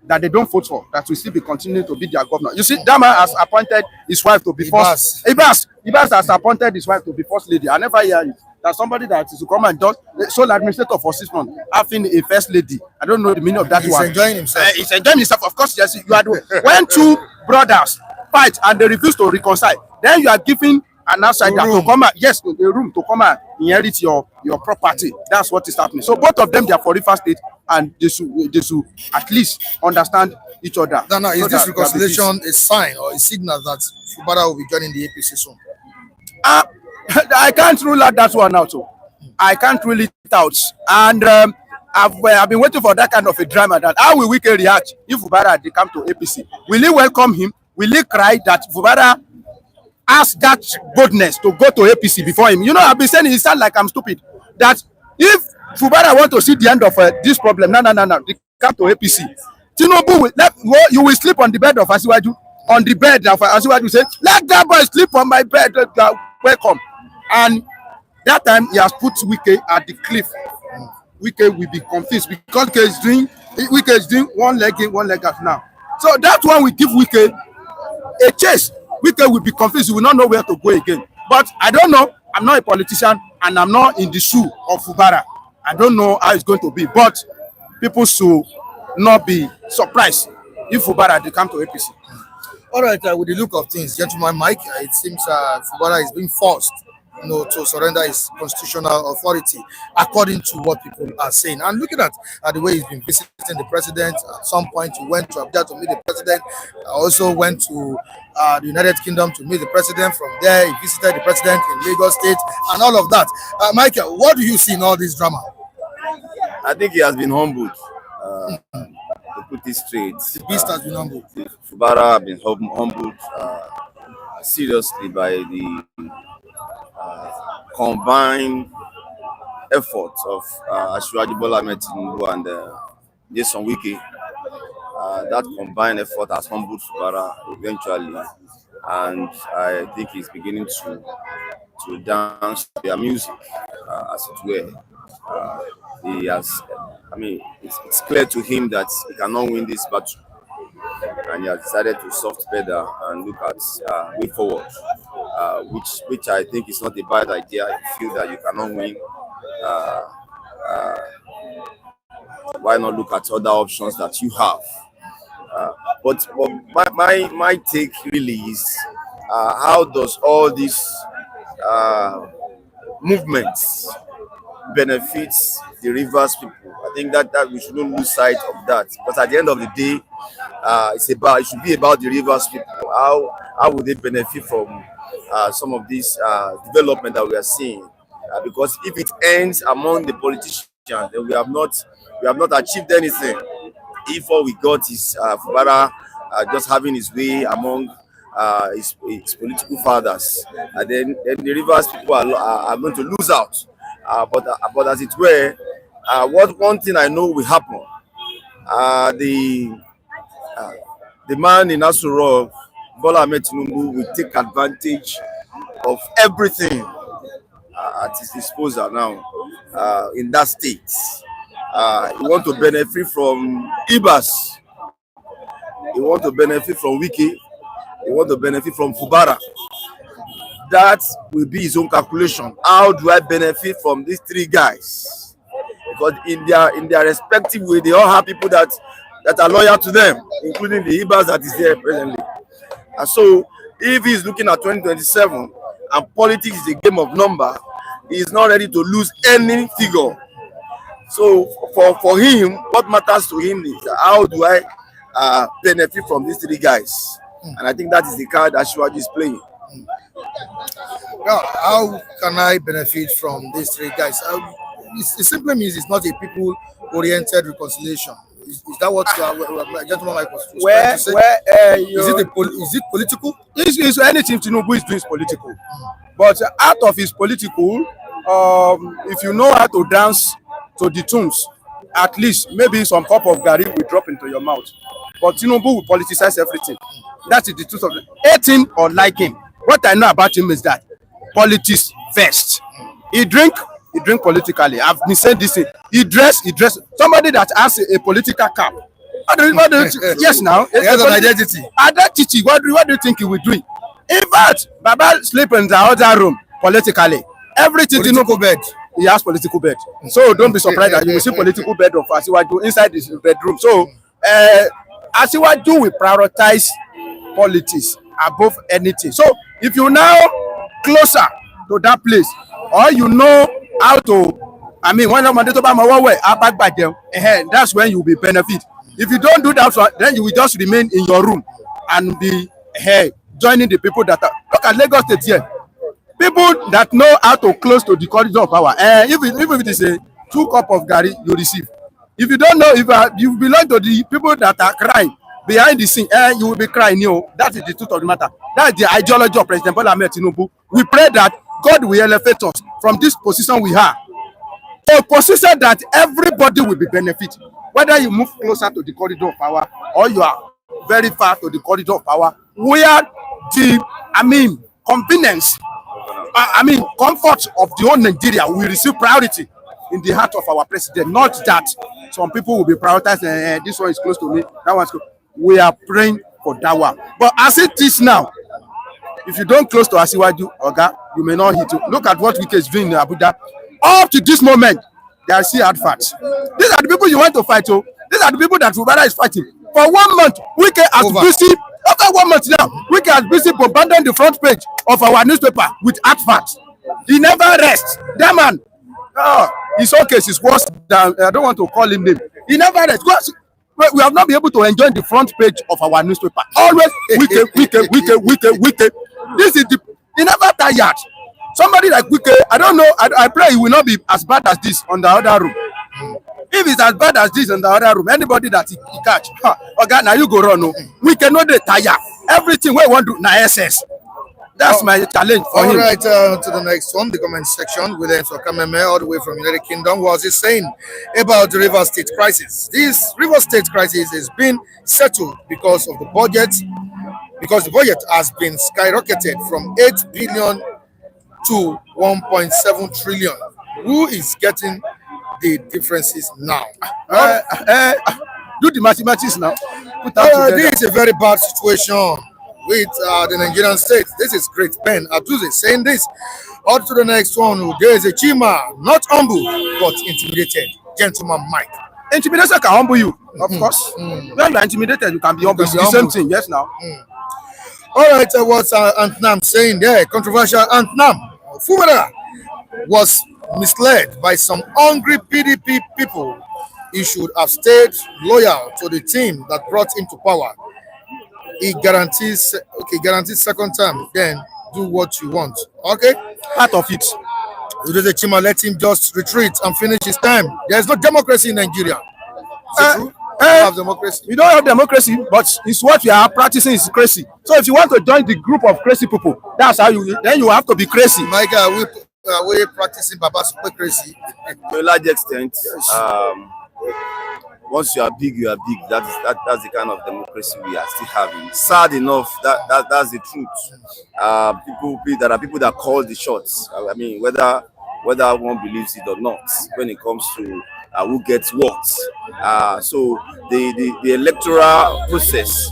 that they don't vote for that will still be continuing to be their governor. You see, that man has appointed his wife to be first. Ibas has appointed his wife to be first lady. I never hear it. That somebody that is to come and just sole administrator for 6 months, having a first lady. I don't know the meaning of that. He's enjoying himself. He's enjoying himself. Of course, yes. You are when two brothers fight and they refuse to reconcile, then you are giving an outsider to come out, yes, a room to come and inherit your property. That's what is happening. So both of them, they are for River State, and they should at least understand each other. No, is this reconciliation a sign or a signal that Fubara will be joining the APC soon? I can't rule out that one out. I can't rule it out. And I've been waiting for that kind of a drama. That how will Wike react if Fubara had come to APC? Will he welcome him? Will he cry that Fubara has that boldness to go to APC before him? You know, I've been saying it sounds like I'm stupid. That if Fubara want to see the end of this problem, no, they come to APC. Tinubu will you will sleep on the bed of Asiwaju. On the bed of Asiwaju, say, let that boy sleep on my bed. Welcome. And that time he has put Wike at the cliff. Wike will be confused because Wike is doing one leg in, one leg out now. So that one will give Wike a chase. Wike will be confused. He will not know where to go again. But I don't know. I'm not a politician and I'm not in the shoe of Fubara. I don't know how it's going to be. But people should not be surprised if Fubara they come to APC. All right, with the look of things, gentleman Mike, it seems Fubara is being forced, to surrender his constitutional authority, according to what people are saying. And looking at the way he's been visiting the president, at some point he went to Abuja to meet the president, also went to the United Kingdom to meet the president. From there, he visited the president in Lagos State and all of that. Michael, what do you see in all this drama? I think he has been humbled. To put it straight, The beast has been humbled. Fubara have been humbled seriously by the combined efforts of Asiwaju Bola Tinubu and Nyesom Wike. That combined effort has humbled Fubara eventually, and I think he's beginning to dance to their music, as it were. He has, it's clear to him that he cannot win this battle, and he has decided to soft pedal and look at way forward, which I think is not a bad idea. If you feel that you cannot win, why not look at other options that you have? But my take really is, how does all these movements benefits the Rivers people? I think that we shouldn't lose sight of that, because at the end of the day, it should be about the Rivers people. How would they benefit from some of this development that we are seeing? Because if it ends among the politicians, then we have not achieved anything. If all we got is Fubara just having his way among his political fathers, and then the Rivers people are going to lose out. But as it were, one thing I know will happen. The man in Asuro, Bola Tinubu, will take advantage of everything at his disposal now in that state. He want to benefit from Ibas. He want to benefit from Wike. He want to benefit from Fubara. That will be his own calculation. How do I benefit from these three guys? Because in their respective way, they all have people that are loyal to them, including the Ibas that is there presently. And so, if he's looking at 2027 and politics is a game of number, he is not ready to lose any figure. So, for him, what matters to him is how do I benefit from these three guys? And I think that is the card that Asiwaju is playing. Now, how can I benefit from these three guys? It simply means it's not a people-oriented reconciliation. Is that what gentleman Mike was trying to say? Is it political? It's anything Tinubu is doing is political. But out of his political, if you know how to dance to the tunes, at least maybe some cup of garri will drop into your mouth. But Tinubu will politicize everything. That is the truth of it. Hating or liking. What I know about him is that politics first. He drink politically. I've been saying this thing. He dress. Somebody that has a political cap. Yes, now. He has an identity. Identity. What do you think he will do? In fact, Baba sleep in the other room politically. Everything Political bed. He has political bed. So don't be surprised that you will see political bed of Asiwaju inside his bedroom. So Asiwaju will prioritize politics above anything. So if you now closer to that place, or you know how to, that's when you will be benefit. If you don't do that, then you will just remain in your room and be joining the people that are. Look at Lagos State here. People that know how to close to the corridor of power. Even if it is a 2 cup of garri you receive, If you don't know, if you belong to the people that are crying behind the scene, you will be crying. That is the truth of the matter. That is the ideology of President Bola Tinubu. We pray that God will elevate us from this position we have to a position that everybody will be benefited. Whether you move closer to the corridor of power or you are very far to the corridor of power, where the convenience, comfort of the whole Nigeria will receive priority in the heart of our president. Not that some people will be prioritized. This one is close to me. That one's close. We are praying for that one. But as it is now, if you don't close to Asiwaju, Oga, you may not hit you. Look at what Wike is doing in Abuja. Up to this moment, they are still hard fights. These are the people you want to fight. These are the people that Fubara is fighting. For 1 month, Wike has busy. After 1 month now, Wike has busy bombarding the front page of our newspaper with hard facts. He never rests. That man, his own case is worse than, I don't want to call him name. He never rests. We have not been able to enjoy the front page of our newspaper. Always Wike. This is he never tired. Somebody like Wike, I don't know, I pray he will not be as bad as this on the other room. If it's as bad as this in the other room, anybody that he catch, okay, now you go run. No, we cannot tire. Everything we want to do now SS. That's my challenge for him. All right, to the next one, the comment section with Kameme all the way from United Kingdom. What was he saying about the River State crisis? This River State crisis is being settled because of the budget, because the budget has been skyrocketed from 8 billion to 1.7 trillion. Who is getting the differences now? Do the mathematics now. This is a very bad situation with the Nigerian state. This is great pain. Aduze saying this. On to the next one. There is a Chima, not humble, but intimidated. Gentleman Mike. Intimidation can humble you, of course. When you are intimidated, you can be humble. It's the same thing, yes, now. All right, what's Antnam saying there? Controversial Antnam. Fubara was misled by some hungry PDP people. He should have stayed loyal to the team that brought him to power. He guarantees second term, then do what you want. Okay? Part of it. Chima, let him just retreat and finish his time. There's no democracy in Nigeria. Have democracy. We don't have democracy, but it's what we are practicing is crazy. So if you want to join the group of crazy people, that's how you have to be crazy. Michael, we're practicing babasupecracy. To a large extent, once you are big, you are big. That's the kind of democracy we are still having. Sad enough, that's the truth. There are people that call the shots. I mean, whether one believes it or not, when it comes to who gets what. So the electoral process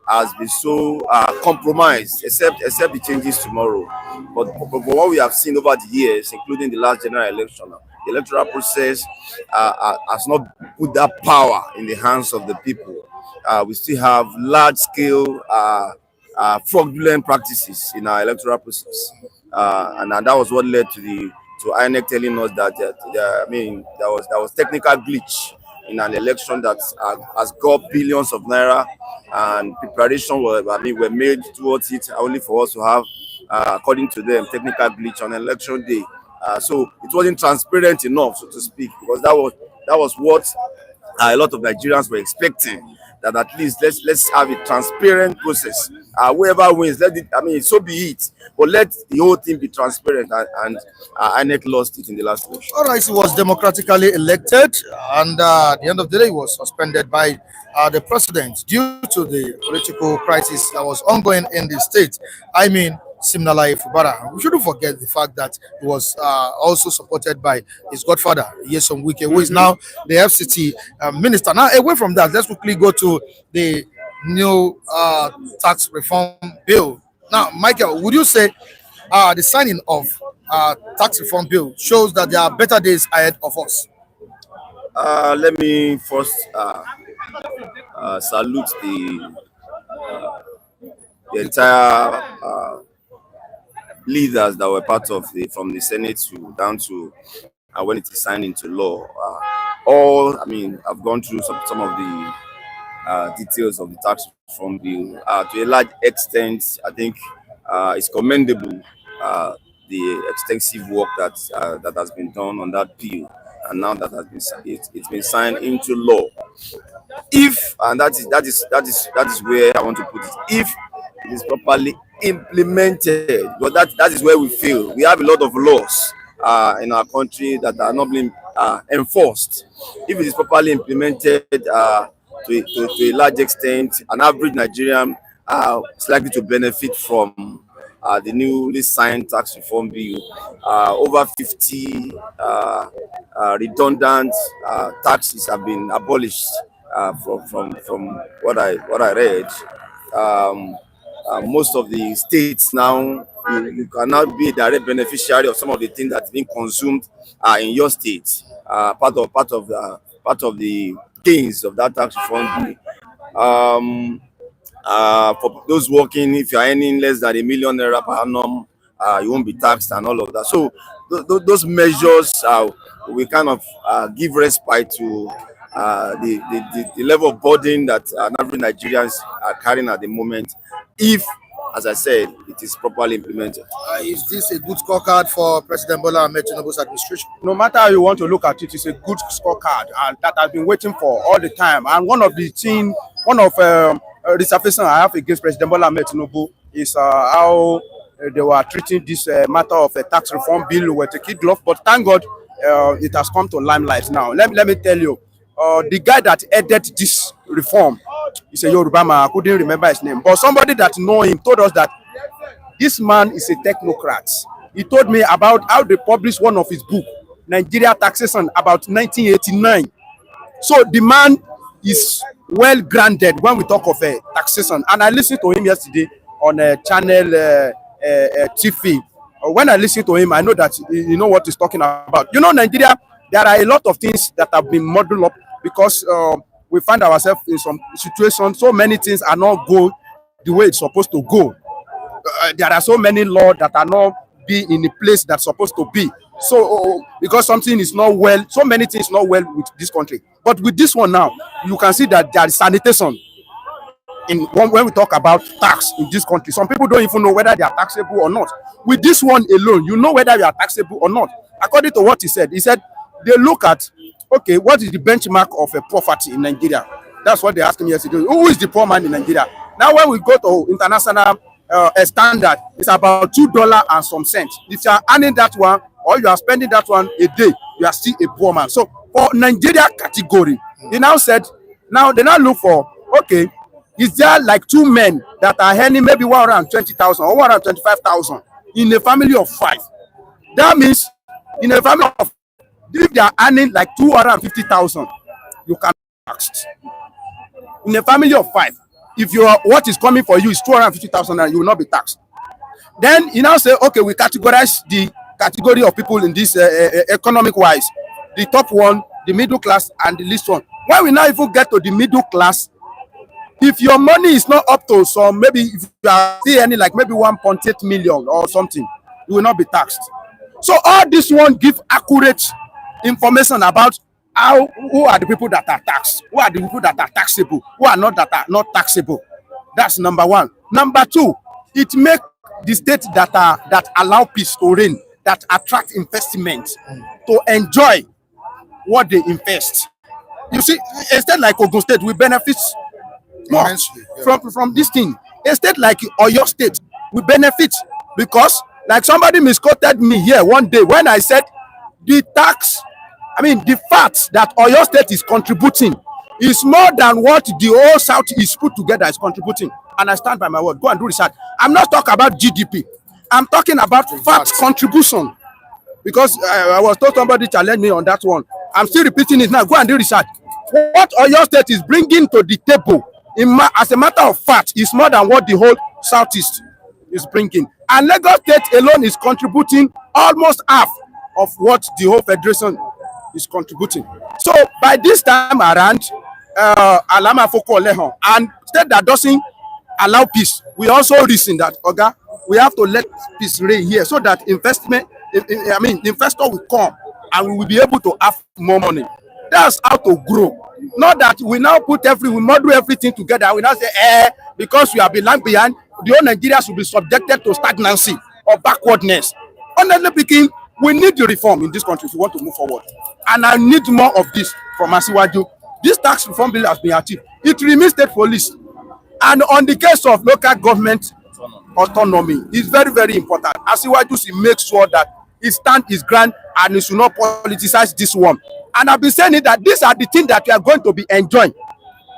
has been so compromised, except the changes tomorrow. But what we have seen over the years, including the last general election, the electoral process has not put that power in the hands of the people. We still have large-scale fraudulent practices in our electoral process, and that was what led to INEC telling us that there was technical glitch in an election that has got billions of naira, and preparation were made towards it only for us to have, according to them, technical glitch on election day. So it wasn't transparent enough, so to speak, because that was what a lot of Nigerians were expecting. That at least let's have a transparent process. Whoever wins, so be it. But let the whole thing be transparent, and INEC lost it in the last election. All right, he was democratically elected, and at the end of the day, he was suspended by the president due to the political crisis that was ongoing in the state. I mean, Siminalayi Fubara. We shouldn't forget the fact that he was also supported by his godfather, Nyesom, who is now the FCT minister. Now, away from that, let's quickly go to the new tax reform bill. Now, Michael, would you say the signing of tax reform bill shows that there are better days ahead of us? Let me first salute the entire leaders that were part of from the Senate down to when it is signed into law. I've gone through some of the details of the tax reform bill. To a large extent, I think it's commendable, the extensive work that has been done on that bill. and now that it's been signed into law. If, and that is where I want to put it, if it is properly implemented, but that is where we fail. We have a lot of laws in our country that are not being enforced. If it is properly implemented to a large extent, an average Nigerian is likely to benefit from the newly signed tax reform bill. Over 50 redundant taxes have been abolished from what I read. Most of the states now, you can now be a direct beneficiary of some of the things that's being consumed in your state. Part of the gains of that tax reform bill. For those working, if you are earning less than *1 million naira per annum, you won't be taxed and all of that. So those measures will kind of give respite to the level of burden that average Nigerians are carrying at the moment, if, as I said, it is properly implemented. Is this a good scorecard for President Bola Tinubu's administration? No matter how you want to look at it, it's a good scorecard, and that I've been waiting for all the time. And one of the reservations I have against President Bola Tinubu is how they were treating this matter of a tax reform bill with a kid glove. But thank God it has come to limelight now. Let me tell you, the guy that headed this reform is a Yoruba man. I couldn't remember his name, but somebody that know him told us that this man is a technocrat. He told me about how they published one of his books, Nigeria Taxation, about 1989. So the man is well grounded when we talk of taxation. And I listened to him yesterday on a channel TV. When I listen to him, I know that you know what he's talking about. You know, Nigeria, there are a lot of things that have been modeled up because we find ourselves in some situations. So many things are not go the way it's supposed to go. There are so many laws that are not be in the place that's supposed to be. So because something is not well, so many things not well with this country. But with this one now, you can see that there is sanitation when we talk about tax in this country. Some people don't even know whether they are taxable or not. With this one alone, you know whether you are taxable or not. According to what he said they look at, okay, what is the benchmark of a poverty in Nigeria? That's what they asked me yesterday. Who is the poor man in Nigeria? Now, when we go to international standard, it's about $2 and some cents. If you are earning that one or you are spending that one a day, you are still a poor man. So for Nigeria category, they now look for, okay, is there like two men that are earning maybe 120,000 or 125,000 in a family of 5? That means in a family of, if they are earning like 250,000, you can be taxed. In a family of 5, if what is coming for you is 250,000, and you will not be taxed. Then you now say, okay, we categorize the category of people in this economic wise. The top one, the middle class, and the least one. When we now even get to the middle class, if your money is not up to some, maybe if you are still earning like maybe 1.8 million or something, you will not be taxed. So all this one give accurate information about who are the people that are taxed, who are the people that are taxable, who are not taxable. That's number one. Number two, it make the states that allow peace to reign, that attract investment to enjoy what they invest. You see, a state like Ogun State will benefit more from this thing. A state like Oyo State will benefit because, like somebody misquoted me here one day when I said the fact that Oyo State is contributing is more than what the whole Southeast put together is contributing. And I stand by my word. Go and do research. I'm not talking about GDP. I'm talking about fact contribution. Because I was told somebody challenged me on that one. I'm still repeating it now. Go and do research. What Oyo State is bringing to the table, as a matter of fact, is more than what the whole Southeast is bringing. And Lagos State alone is contributing almost half of what the whole Federation is contributing. So by this time around, Alama Foko Leon and state that doesn't allow peace, we also reason that we have to let peace reign here so that investor will come and we will be able to have more money. That's how to grow. Not that we now we model everything together. We now say, because we have been lag behind, the whole Nigerians will be subjected to stagnancy or backwardness. Honestly speaking, we need the reform in this country if we want to move forward. And I need more of this from Asiwaju. This tax reform bill has been achieved. It remains state police. And on the case of local government autonomy, it's very, very important. Asiwaju should make sure that he stand his ground and he should not politicize this one. And I've been saying it that these are the things that we are going to be enjoying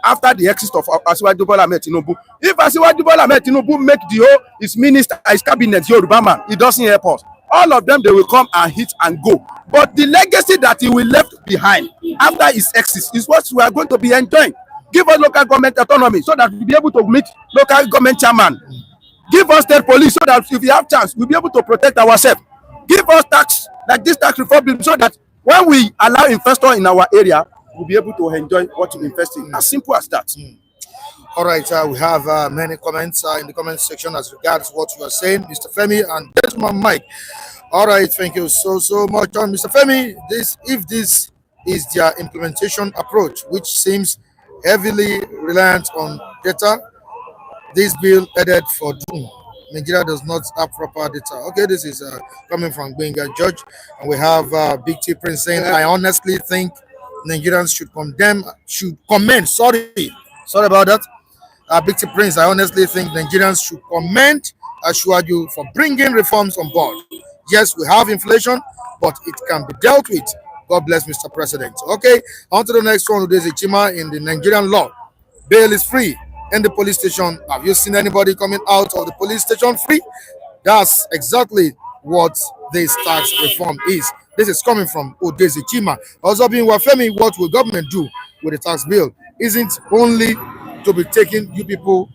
after the exit of Asiwaju Bola Tinubu. If Asiwaju Bola Tinubu make the whole his minister, his cabinet Yoruba man, he doesn't help us. All of them, they will come and hit and go. But the legacy that he will left behind after his exit is what we are going to be enjoying. Give us local government autonomy so that we'll be able to meet local government chairman. Give us state police so that if we have chance, we'll be able to protect ourselves. Give us tax, like this tax reform bill, so that when we allow investors in our area, we'll be able to enjoy what we invest in. As simple as that. All right, we have many comments in the comment section as regards what you are saying, Mr. Femi and Desmond Mike. All right, thank you so much, Mr. Femi. If this is their implementation approach, which seems heavily reliant on data, this bill headed for doom. Nigeria does not have proper data. Okay, this is coming from Benga Judge, and we have Big T Prince saying, I honestly think Nigerians should commend. Sorry about that. Big T Prince, I honestly think Nigerians should commend Asiwaju for bringing reforms on board. Yes, we have inflation, but it can be dealt with. God bless Mr. President. Okay, on to the next one. There's a chima in the Nigerian law. Bail is free in the police station. Have you seen anybody coming out of the police station free? That's exactly what this tax reform is. This is coming from Odeze Chima. Also being Wafemi, what will government do with the tax bill? Isn't only to be taking you people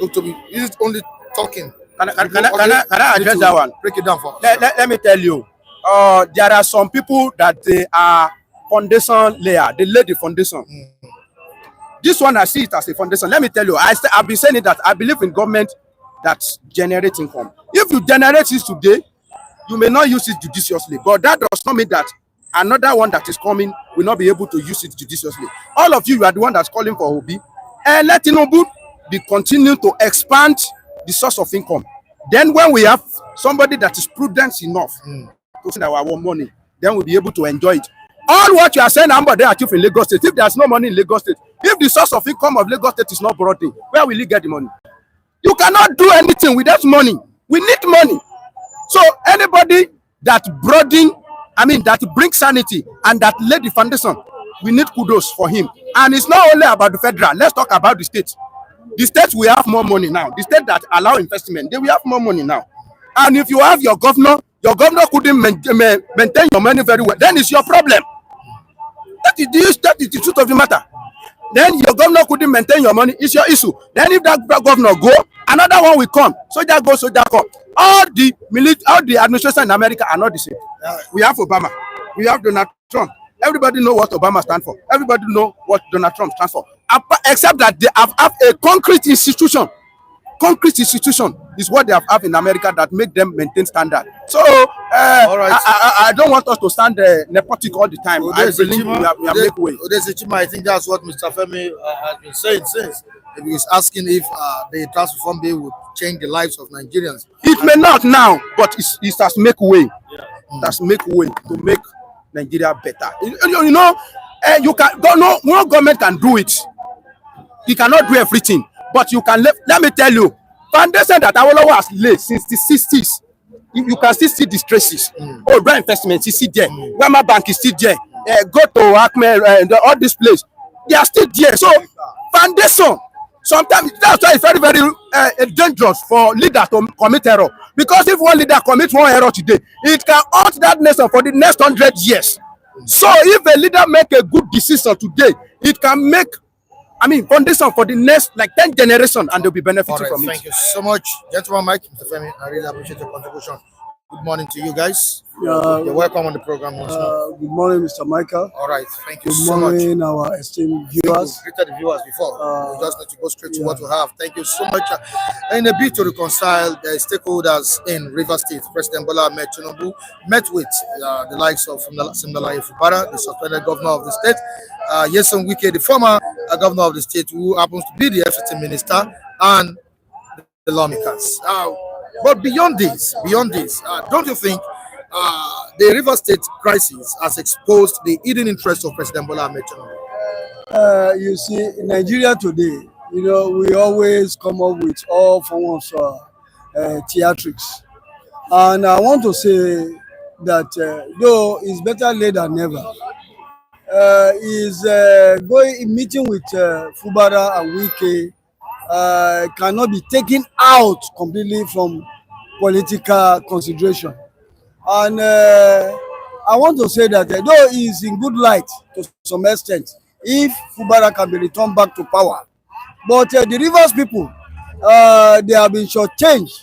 isn't only talking. Can I address that one? Break it down for us. Let me tell you. There are some people that they are foundation layer. They lay the foundation. This one, I see it as a foundation. Let me tell you, I've been saying it that I believe in government that generates income. If you generate it today, you may not use it judiciously, but that does not mean that another one that is coming will not be able to use it judiciously. All of you are the one that's calling for Obi, and let Tinubu be continue to expand the source of income. Then when we have somebody that is prudent enough to send our own money, then we'll be able to enjoy it. All what you are saying, they achieve in Lagos State. If there's no money in Lagos State, if the source of income of Lagos State is not brought in, where will you get the money? You cannot do anything without money. We need money. So anybody that that brings sanity and that laid the foundation, we need kudos for him. And it's not only about the federal. Let's talk about the state. The states will have more money now. The state that allow investment, they will have more money now. And if you have your governor couldn't maintain your money very well, then it's your problem. That is the truth of the matter. Then your governor couldn't maintain your money, it's your issue. Then if that governor go, another one will come. Soldier go, soldier come. All the administration in America are not the same. We have Obama, we have Donald Trump. Everybody know what Obama stands for. Everybody know what Donald Trump stands for. Except that they have a concrete institution. Concrete institution is what they have in America that make them maintain standard. So all right. I don't want us to stand nepotic all the time. I believe we have make way. I think that's what Mr. Femi has been saying since. He is asking if the tax reform bill will change the lives of Nigerians. It may not now, but it has make way. It has make way to make Nigeria better. You know, you can no government can do it. He cannot do everything, but you can. Let me tell you, foundation that Awolowo has laid since the 60s. You can still see the traces. Oh, brand investment is still there. Wema Bank is still there. Go to Acme and all this place. They are still there. So foundation. Sometimes that's why it's very, very dangerous for leader to commit error. Because if one leader commits one error today, it can haunt that nation for the next 100 years. So if a leader make a good decision today, it can make, foundation for the next 10 generations, and they'll be benefiting from it. Thank you so much, gentleman Mike, Mr. Femi. I really appreciate your contribution. Good morning to you guys. You're welcome on the program. Good morning, Mr. Michael. All right, thank you good so much. Good morning, our esteemed viewers. We greeted the viewers before. We just need to go straight to what we have. Thank you so much. In a bid to reconcile the stakeholders in Rivers State, President Bola Tinubu met with the likes of Siminalayi Fubara, the suspended governor of the state, Nyesom Wike, the former governor of the state, who happens to be the FCT minister, and the Lawmakers. But beyond this, don't you think the River State crisis has exposed the hidden interests of President Bola Tinubu. You see, in Nigeria today, we always come up with all forms of theatrics. And I want to say that though it's better late than never, is going meeting with Fubara and Wike cannot be taken out completely from political consideration. And I want to say that though he is in good light to some extent, if Fubara can be returned back to power, but the Rivers people, they have been shortchanged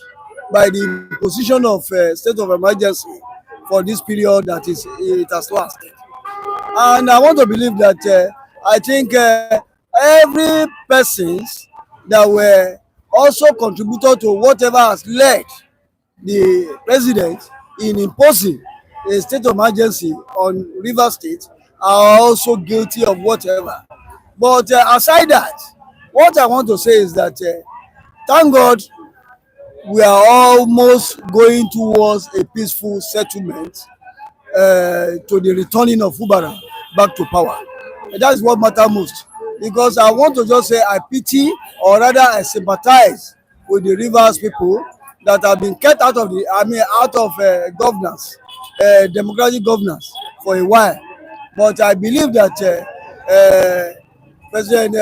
by the imposition of state of emergency for this period that it has lasted. And I want to believe that I think every persons that were also contributed to whatever has led the president in imposing a state of emergency on River State are also guilty of whatever. But aside that, what I want to say is that thank God we are almost going towards a peaceful settlement to the returning of Fubara back to power. And that is what matters most. Because I want to just say I pity, or rather I sympathize with the Rivers people that have been kept out of governance, democratic governance for a while. But I believe that President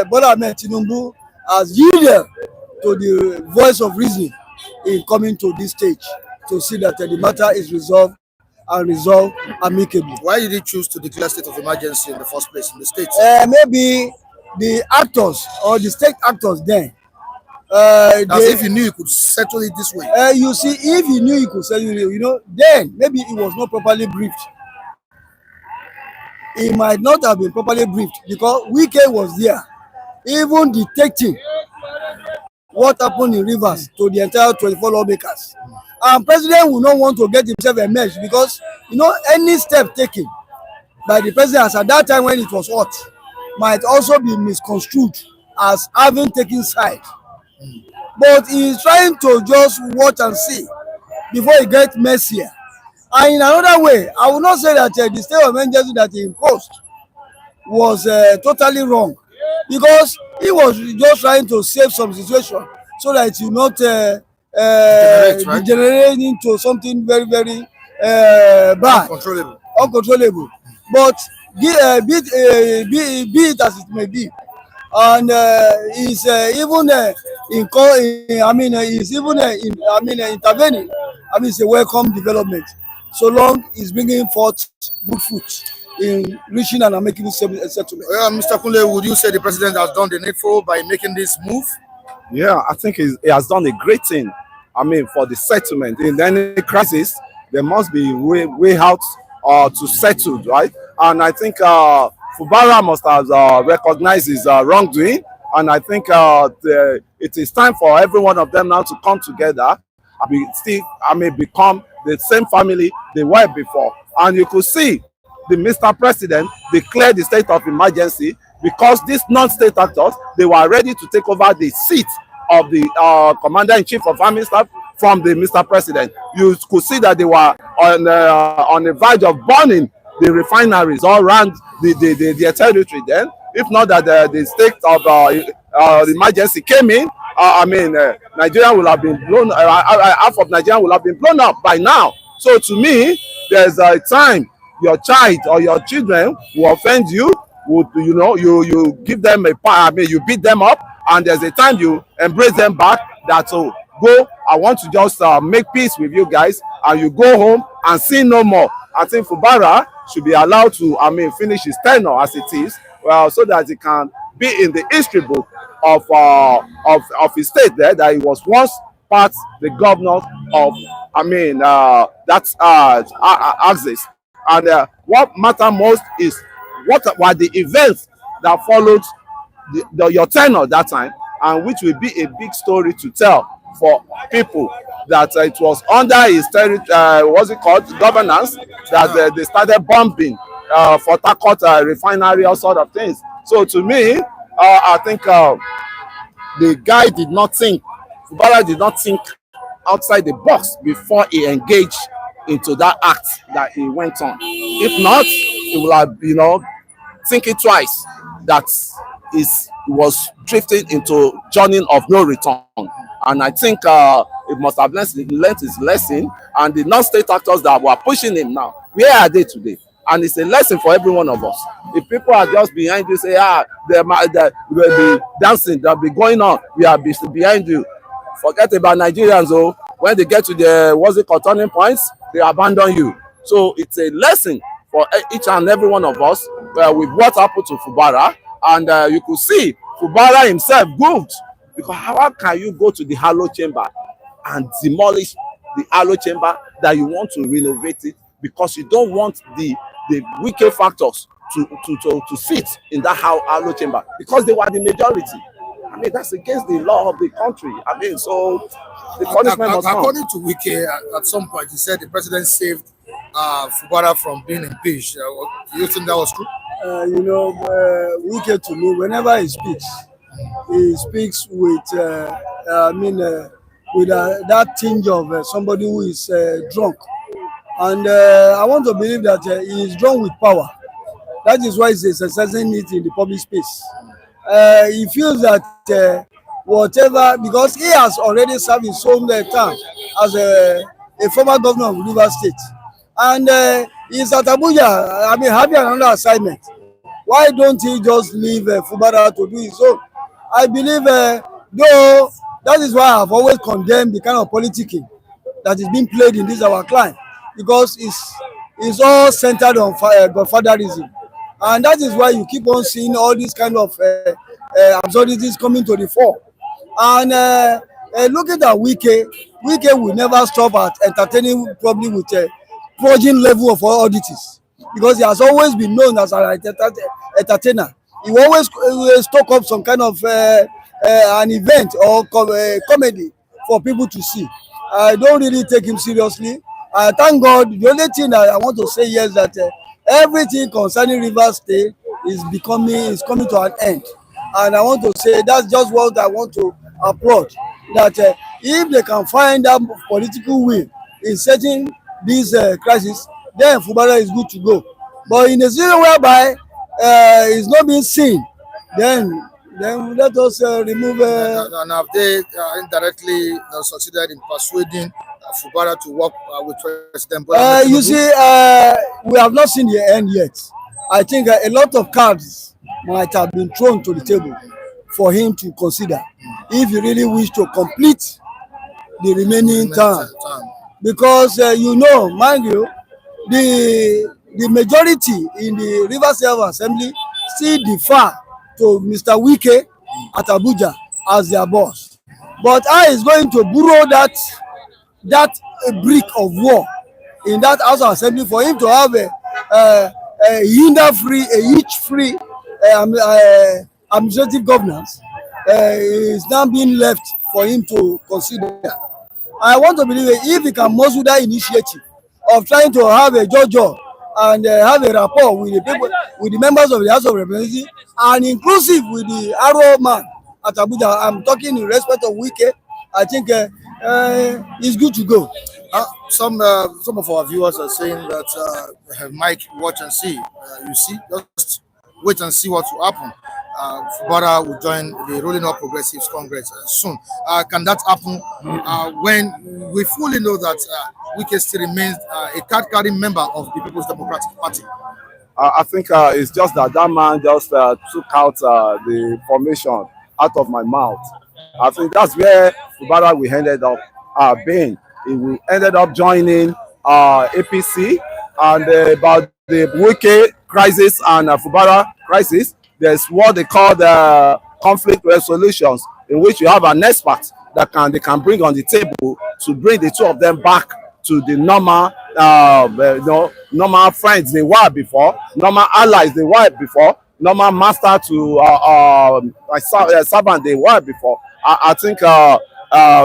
Bola Tinubu has yielded to the voice of reason in coming to this stage to see that the matter is resolved and resolved amicably. Why did he choose to declare state of emergency in the first place in the state? Maybe the actors or the state actors then. As if he knew he could settle it this way. You see, if he knew he could settle it, then maybe he was not properly briefed. He might not have been properly briefed because Wike was there, even detecting what happened in Rivers to the entire 24 lawmakers. And President will not want to get himself emerged because any step taken by the president as at that time when it was hot might also be misconstrued as having taken side. But he is trying to just watch and see before he gets messier. And in another way, I will not say that the state of emergency that he imposed was totally wrong, because he was just trying to save some situation so that it will not degenerate into something very, very bad, uncontrollable. But be it as it may be, and he's even intervening. It's a welcome development, so long he's bringing forth good fruit in reaching an amicable settlement. Mr. Kunle, would you say the president has done the needful by making this move? Yeah, I think he has done a great thing. For the settlement. In any crisis, there must be way out to settle, right? And I think Fubara must have recognized his wrongdoing. And I think it is time for every one of them now to come together and become the same family they were before. And you could see the Mr. President declared the state of emergency because these non-state actors, they were ready to take over the seat of the Commander-in-Chief of Army Staff from the Mr. President. You could see that they were on the verge of burning the refineries all around their territory then. If not that the state of emergency came in, Nigeria will have been blown, half of Nigeria will have been blown up by now. So to me, there's a time your child or your children will offend you, you give them you beat them up, and there's a time you embrace them back that go, I want to just make peace with you guys, and you go home and sin no more. I think Fubara should be allowed to finish his tenure as it is, so that he can be in the history book of his state there, that he was once the governor of that axis. And what matters most is what were the events that followed your tenure that time, and which will be a big story to tell for people that it was under his governance that they started bombing for Takot refinery, all sort of things. So to me, I think the guy Fubara did not think outside the box before he engaged into that act that he went on. If not, he will have, thinking twice that is was drifting into journey of no return. And I think it must have learned his lesson. And the non-state actors that were pushing him now, where are they today? And it's a lesson for every one of us. If people are just behind you, say, they will be dancing, they'll be going on, we are behind you. Forget about Nigerians, though. When they get to the turning points, they abandon you. So it's a lesson for each and every one of us with what happened to Fubara. And you could see Fubara himself moved. Because how can you go to the hollow chamber and demolish the hollow chamber that you want to renovate it because you don't want the wicked factors to sit in that hollow chamber because they were the majority. I mean, that's against the law of the country. I mean, so the punishment must come. According to Wike, at some point, he said the president saved Fubara from being impeached. Do you think that was true? Wike to me, whenever he speaks with, with that tinge of somebody who is drunk. And I want to believe that he is drunk with power. That is why he's exercising it in the public space. He feels that whatever, because he has already served his own term as a former governor of Rivers State. And he's at Abuja, having another assignment. Why don't he just leave Fubara to do his own? I believe, though, that is why I've always condemned the kind of politicking that is being played in this our climb, because it's all centered on Federalism. And that is why you keep on seeing all these kind of absurdities coming to the fore. And looking at Wike will never stop at entertaining probably with a purging level of oddities, because he has always been known as an entertainer. He always stock up some kind of an event or comedy for people to see. I don't really take him seriously. Thank God. The only thing that I want to say here is that everything concerning Rivers State is coming to an end. And I want to say that's just what I want to applaud. That if they can find that political will in setting this crisis, then Fubara is good to go. But in a situation whereby it's not being seen, then let us remove. And have they indirectly succeeded in persuading Fubara to work with President Bola Tinubu? You see, we have not seen the end yet. I think a lot of cards might have been thrown to the table for him to consider if he really wish to complete the remaining term. Because mind you, the majority in the Rivers State Assembly still defer to Mr. Wike at Abuja as their boss. But how is going to borrow that brick of war in that House of Assembly for him to have a hitch-free administrative governance is now being left for him to consider. I want to believe if he can muscle that initiative of trying to have a JoJo and have a rapport with the people, with the members of the House of Representatives, and inclusive with the Arrow man at Abuja. I'm talking in respect of Wike. I think it's good to go. Some of our viewers are saying that Mike, watch and see. You see, just wait and see what will happen. Fubara will join the Rolling Up Progressives Congress soon. Can that happen when we fully know that Wike still remains a card-carrying member of the People's Democratic Party? I think it's just that man just took out the formation out of my mouth. I think that's where Fubara we ended up being. He ended up joining APC, and about the Wike crisis and Fubara crisis, there's what they call the conflict resolutions, in which you have an expert that they can bring on the table to bring the two of them back to the normal friends they were before, normal allies they were before, normal master to servant they were before. I think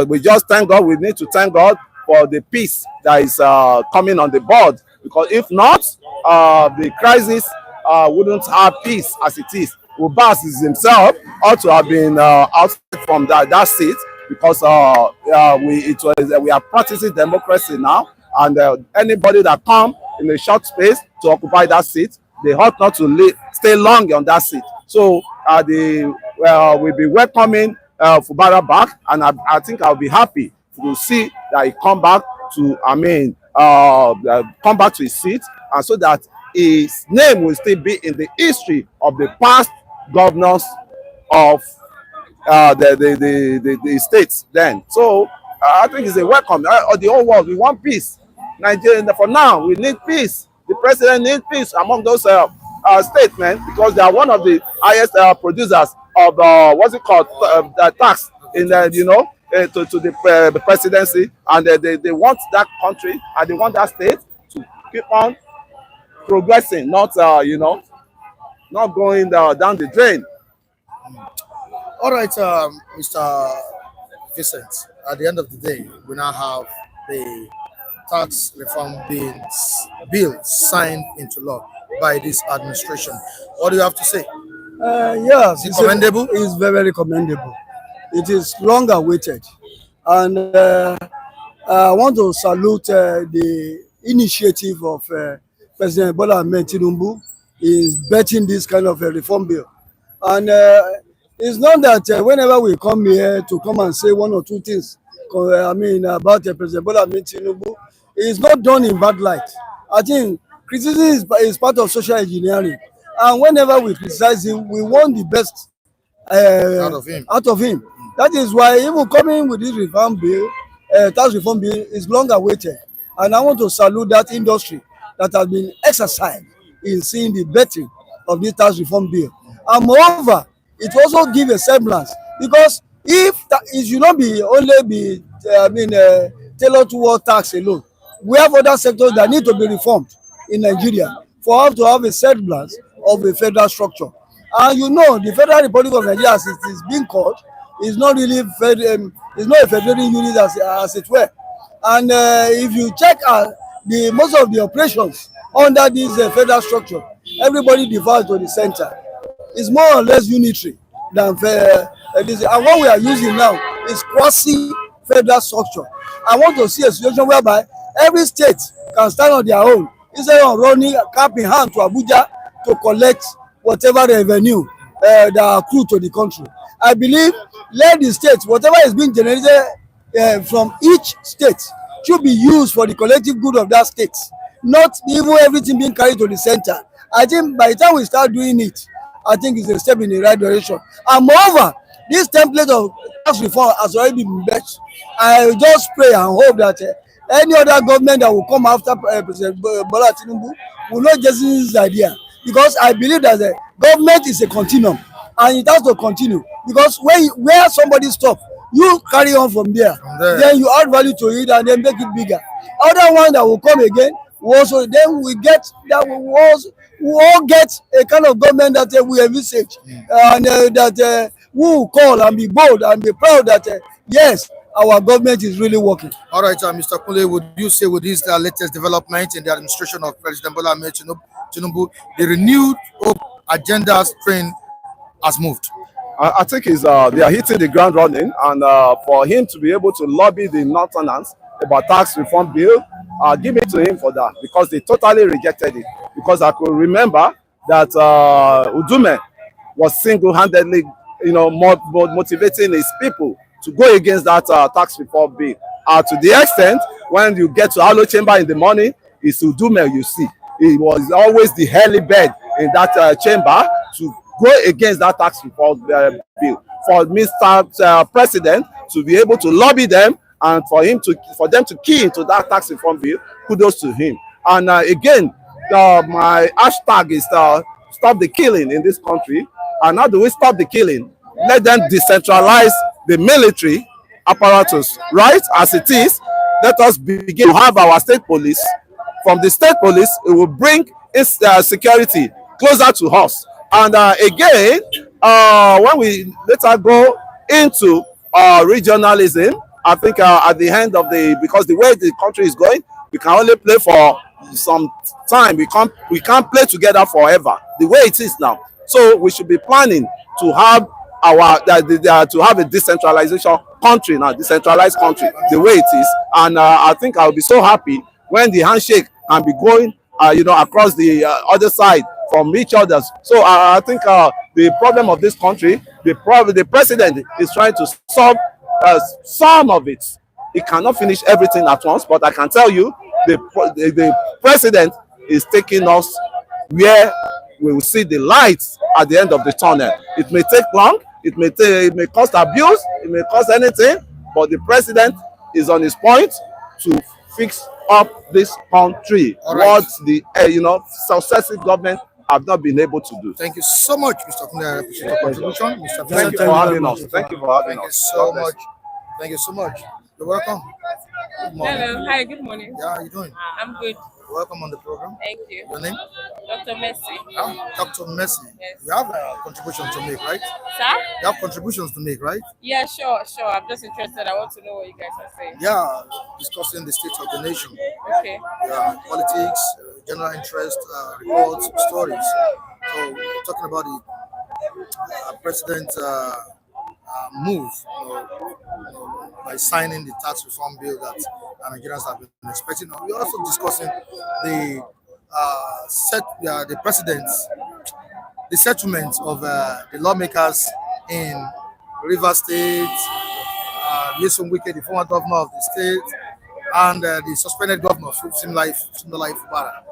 we just thank God. We need to thank God for the peace that is coming on the board, because if not, the crisis wouldn't have peace as it is. Ubas is himself ought to have been out from that seat, because we are practicing democracy now, and anybody that come in a short space to occupy that seat, they ought not to stay long on that seat. So we'll be welcoming Fubara back, and I think I'll be happy to see that he come back to, come back to his seat, and so that his name will still be in the history of the past governors of the states then. So I think it's a welcome. The whole world, we want peace. Nigeria, for now, we need peace. The president needs peace among those states, man, because they are one of the highest producers of what's it called, tax in to the presidency, and they want that country and they want that state to keep on progressing, not not going down the drain. All right, Mr. Vincent. At the end of the day, we now have the tax reform bill signed into law by this administration. What do you have to say? Yes, it's commendable. It's very, very commendable. It is long awaited, and I want to salute the initiative of President Bola Tinubu in betting this kind of a reform bill. And it's not that whenever we come here to come and say one or two things, about President Bola Tinubu, it's not done in bad light. I think criticism is part of social engineering, and whenever we criticize him, we want the best out of him. That is why even coming with this reform bill, tax reform bill, is long awaited, and I want to salute that industry that has been exercised in seeing the betting of this tax reform bill. And moreover, it also gives a semblance, because if it should not be only tailored toward tax alone, we have other sectors that need to be reformed in Nigeria for us to have a semblance of a federal structure. And the Federal Republic of Nigeria, as it is being called, is not really it's not a federal unit as it were. And if you check most of the operations under this federal structure, everybody defaults to the center. It's more or less unitary than this. And what we are using now is quasi-federal structure. I want to see a situation whereby every state can stand on their own instead of running cap in hand to Abuja to collect whatever revenue that accrue to the country. I believe let the states, whatever is being generated from each state, should be used for the collective good of that state, not even everything being carried to the center. I think by the time we start doing it, I think it's a step in the right direction. And moreover, this template of tax reform has already been bet. I just pray and hope that any other government that will come after President Bola Tinubu will not just use this idea, because I believe that the government is a continuum and it has to continue, because where somebody stops, you carry on from there. Then you add value to it and then make it bigger. Other one that will come again, then we get that we all get a kind of government that we envisage, and that we will call and be bold and be proud that yes, our government is really working. All right, Mr. Kule, would you say with this latest development in the administration of President Bola Tinubu, the renewed hope agenda train has moved? I think they are hitting the ground running, and for him to be able to lobby the Northerners about tax reform bill, give it to him for that, because they totally rejected it. Because I could remember that Udume was single-handedly, motivating his people to go against that tax reform bill. To the extent, when you get to Alo Chamber in the morning, it's Udume you see. He was always the early bird in that chamber to go against that tax reform bill. For Mr. President to be able to lobby them and for them to key into that tax reform bill, kudos to him. And again, my hashtag is stop the killing in this country. And how do we stop the killing? Let them decentralize the military apparatus, right? As it is, let us begin to have our state police. From the state police, it will bring its security closer to us. And again, when we later go into regionalism, I think at the end of because the way the country is going, we can only play for some time. We can't play together forever the way it is now. So we should be planning to have to have a decentralization country now, decentralized country the way it is. And I think I'll be so happy when the handshake can be going, across the other side from each other. So I think the problem of this country, the president is trying to solve some of it. He cannot finish everything at once, but I can tell you, the president is taking us where we will see the lights at the end of the tunnel. It may take long, it may cost abuse, it may cost anything, but the president is on his point to fix up this country. What the successive government have not been able to do. Thank you so much, Mr. Kunde. I appreciate your contribution. Mr. Thank you for having us. Thank you for having us. Thank you so much. Thank you so much. You're welcome. Good morning. Hello, hi, good morning. Yeah, how are you doing? I'm good. Welcome on the program. Thank you. Your name? Dr. Messi. Dr. Messi. Yes. You have contributions to make, right? Sir? You have contributions to make, right? Yeah, sure. I'm just interested. I want to know what you guys are saying. Yeah, discussing the state of the nation. Okay. Yeah, politics, general interest, reports, stories. So, we're talking about the president's move by signing the tax reform bill that Nigerians have been expecting. We're also discussing the the settlement of the lawmakers in River State, Nyesom, Wike, the former governor of the state, and the suspended governor, Siminalayi, Fubara.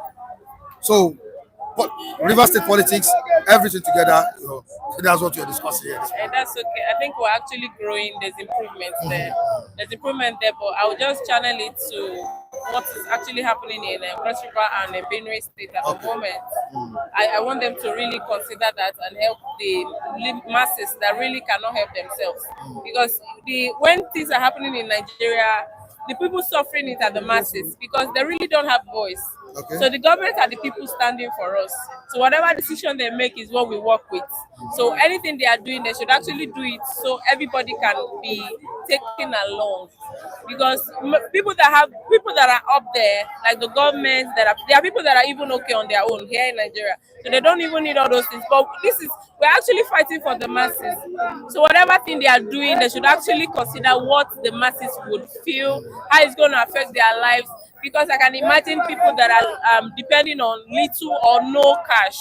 So, River State politics, everything together, that's what you're discussing here. And that's okay. I think we're actually growing. There's improvements there. There's improvement there, but I will just channel it to what is actually happening in Cross River and Benue State at the moment. I want them to really consider that and help the masses that really cannot help themselves. Because when things are happening in Nigeria, the people suffering it are the masses because they really don't have voice. Okay. So the government are the people standing for us. So whatever decision they make is what we work with. So anything they are doing, they should actually do it so everybody can be taken along. Because people that are up there, like the government, there are people that are even okay on their own here in Nigeria. So they don't even need all those things. But we're actually fighting for the masses. So whatever thing they are doing, they should actually consider what the masses would feel, how it's going to affect their lives. Because I can imagine people that are depending on little or no cash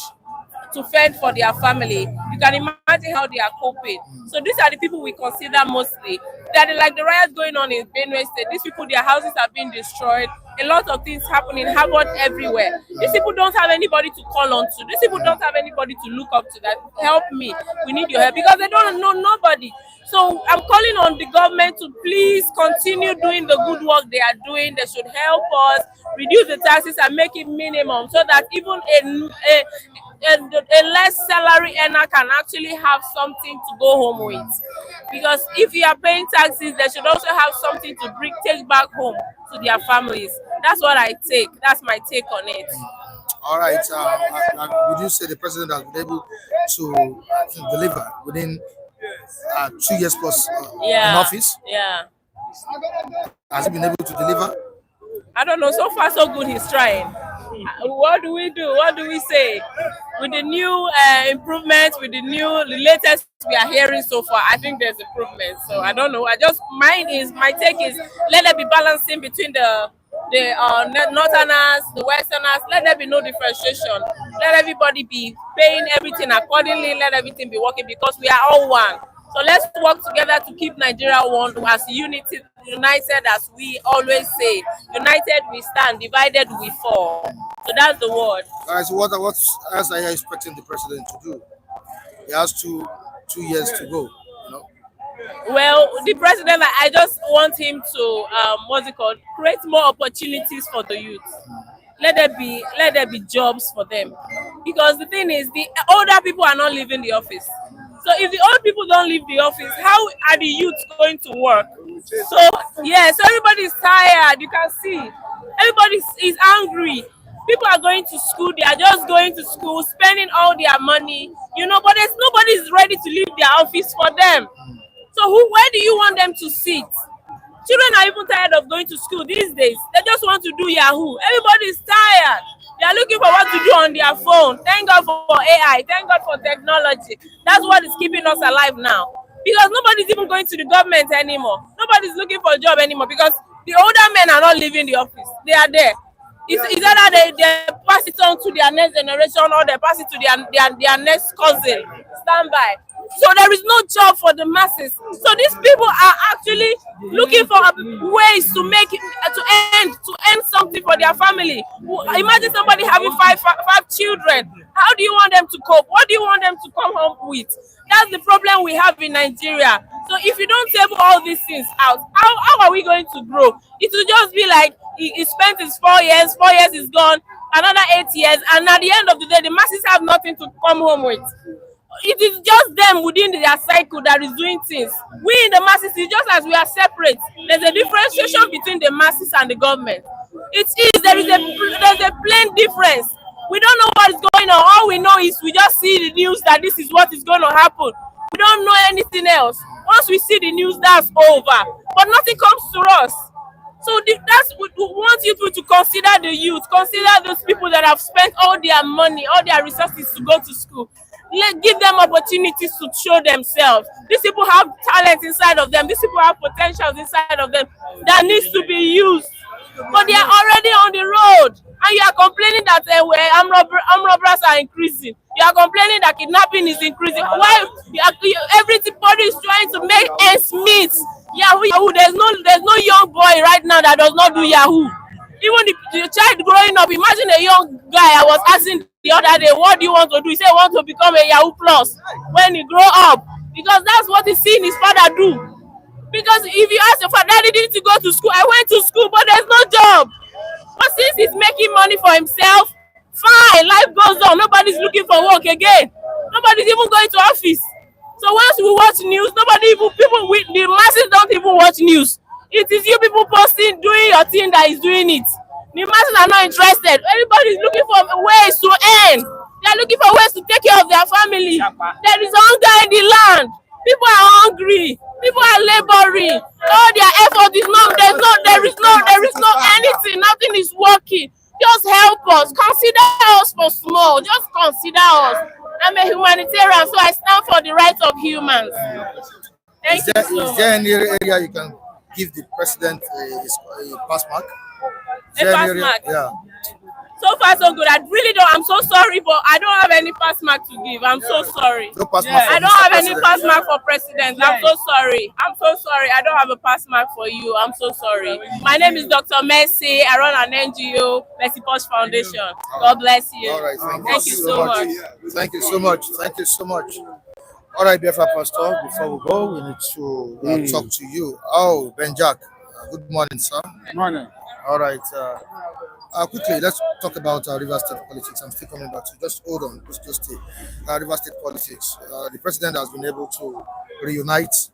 to fend for their family. You can imagine how they are coping. So these are the people we consider mostly. That like the riots going on in Benue State. These people, their houses are being destroyed. A lot of things happening, havoc everywhere. These people don't have anybody to call on to. These people don't have anybody to look up to that. Help me. We need your help. Because they don't know nobody. So I'm calling on the government to please continue doing the good work they are doing. They should help us reduce the taxes and make it minimum so that even a less salary earner can actually have something to go home with. Because if you are paying taxes, they should also have something to take back home to their families. That's what I take. That's my take on it. All right. Would you say the president has been able to deliver within 2 years plus in office? Yeah. Has he been able to deliver? I don't know. So far, so good. He's trying. What do we do? What do we say? With the new improvements, with the latest we are hearing so far, I think there's improvement. So I don't know. My take is let there be balancing between the northerners, the westerners. Let there be no differentiation. Let everybody be paying everything accordingly. Let everything be working because we are all one. So let's work together to keep Nigeria one as united, as we always say. United we stand, divided we fall. So that's the word. All right, so what else are you expecting the president to do? He has two years to go, Well, the president, I just want him to, create more opportunities for the youth. Let there be jobs for them. Because the thing is, the older people are not leaving the office. So if the old people don't leave the office, how are the youth going to work? So everybody's tired. You can see. Everybody is angry. People are going to school. They are just going to school, spending all their money. But nobody is ready to leave their office for them. So where do you want them to sit? Children are even tired of going to school these days. They just want to do Yahoo. Everybody is tired. They are looking for what to do on their phone. Thank God for AI. Thank God for technology. That's what is keeping us alive now. Because nobody's even going to the government anymore. Nobody's looking for a job anymore because the older men are not leaving the office. They are there. It's either they pass it on to their next generation or they pass it to their next cousin. Stand by. So there is no job for the masses. So these people are actually looking for ways to make to earn something for their family. Imagine somebody having five children. How do you want them to cope? What do you want them to come home with? That's the problem we have in Nigeria. So if you don't table all these things out, how are we going to grow? It will just be like he spent his 4 years, 4 years is gone, another 8 years, and at the end of the day, the masses have nothing to come home with. It is just them within their cycle that is doing things. We in the masses, it's just as we are separate. There's a differentiation between the masses and the government. There's a plain difference. We don't know what is going on. All we know is we just see the news that this is what is going to happen. We don't know anything else. Once we see the news, that's over. But nothing comes to us. So that's what we want you to consider the youth, consider those people that have spent all their money, all their resources to go to school. Give them opportunities to show themselves. These people have talent inside of them. These people have potentials inside of them that needs to be used. But they are already on the road, and you are complaining that armed robbers are increasing. You are complaining that kidnapping is increasing. Why? Everybody is trying to make ends meet. Yahoo. There's no young boy right now that does not do Yahoo. Even the child growing up, imagine a young guy. I was asking the other day, what do you want to do? He said, I want to become a Yahoo Plus when he grow up, because that's what he's seen his father do. Because if you ask your father, Daddy, didn't you go to school? I went to school, but there's no job. But since he's making money for himself, fine, life goes on. Nobody's looking for work again. Nobody's even going to office. So once we watch news, the masses don't even watch news. It is you people posting, doing your thing that is doing it. The masses are not interested. Everybody is looking for ways to earn. They are looking for ways to take care of their family. There is hunger in the land. People are hungry. People are laboring. All their effort is not. There is no anything. Nothing is working. Just help us. Consider us for small. Just consider us. I'm a humanitarian, so I stand for the rights of humans. Thank you so much. Is there any area you can give the president a pass mark? A pass mark? Yeah. So far, so good. I really don't. I'm so sorry, but I don't have any pass mark to give. I'm so sorry. No pass mark. I don't have any pass mark for president. I'm so sorry. I'm so sorry. I don't have a pass mark for you. I'm so sorry. My name is Dr. Mercy. I run an NGO, Mercy Posh Foundation. God bless you. All right. Thank you so much. Thank you so much. Thank you so much. All right, Biafra Pastor, before we go, we need to talk to you. Oh, Ben Jack. Good morning, sir. Good morning. All right. Quickly, let's talk about River State politics. I'm still coming back to you. Just hold on. Just stay. River State politics. The president has been able to reunite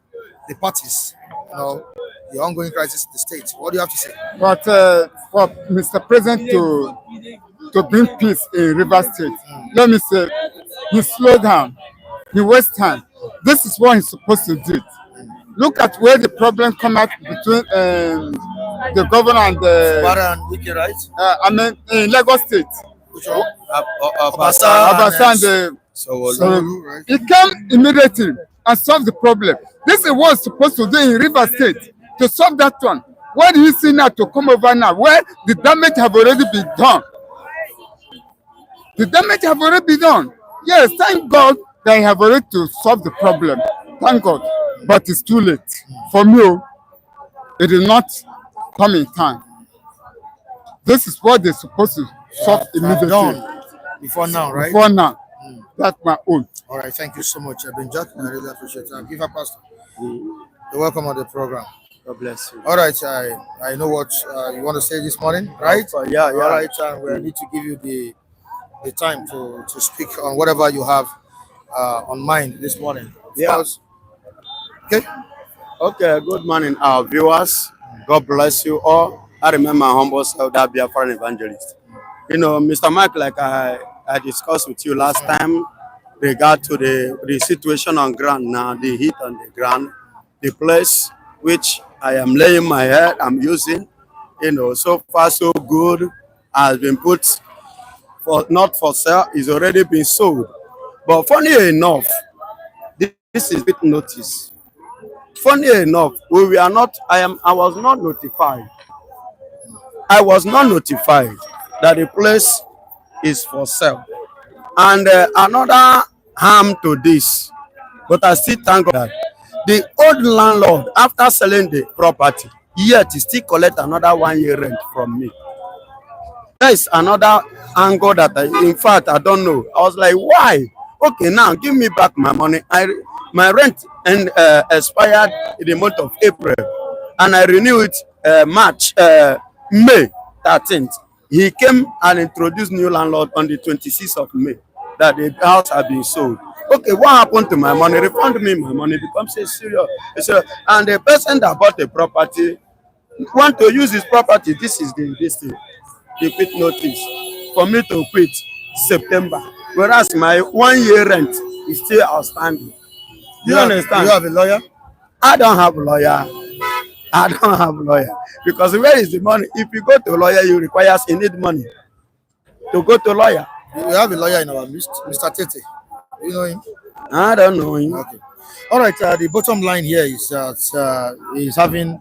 the parties. The ongoing crisis in the state. What do you have to say? But for Mr. President to bring peace in River State, let me say, he slowed down. He wastes time. This is what he's supposed to do. Look at where the problem come out between the governor and the Fubara and Wike, right? In Lagos State. Which one? Abasa and the Sanwo-Olu, right? He came immediately and solved the problem. This is what he's supposed to do in River State to solve that one. What do you see now to come over now? Where the damage have already been done. The damage have already been done. Yes, thank God they have already to solve the problem. Thank God. But it's too late. For me, it will not come in time. This is what they're supposed to solve immediately. Done before now, right? Before now. That's my own. All right, thank you so much, Ben Jack. I really appreciate it. Give a pastor. You're welcome on the program. God bless you. All right, I know what you want to say this morning, right? Yeah. All right, and we need to give you the time to speak on whatever you have on mind this morning. Yeah. Okay. Okay, good morning, our viewers. God bless you all. I remember my humble self, that be a foreign evangelist. Mr. Mike, like I discussed with you last time, regard to the situation on ground now, the heat on the ground, the place which I am laying my head, I'm using, so far so good, has been put for not for sale, is already been sold. But funny enough, this is bit notice. Funny enough, we were not. I was not notified. I was not notified. that the place is for sale. And another harm to this, but I still thank God that the old landlord, after selling the property, yet he still collect another 1 year rent from me. There is another angle that in fact, I don't know. I was like, why? Okay, now give me back my money. My rent and expired in the month of April, and I renew it May 13th. He came and introduced new landlord on the 26th of May that the house had been sold. Okay, what happened to my money? Refund me my money. Becomes a serious. And the person that bought the property want to use his property. This is this thing. The quit notice for me to quit September, whereas my 1 year rent is still outstanding. You understand? You have a lawyer? I don't have a lawyer. I don't have a lawyer because where is the money? If you go to a lawyer, you need money to go to a lawyer. We have a lawyer in our midst, Mr. Tete. You know him? I don't know him. Okay. All right. The bottom line here is that he's having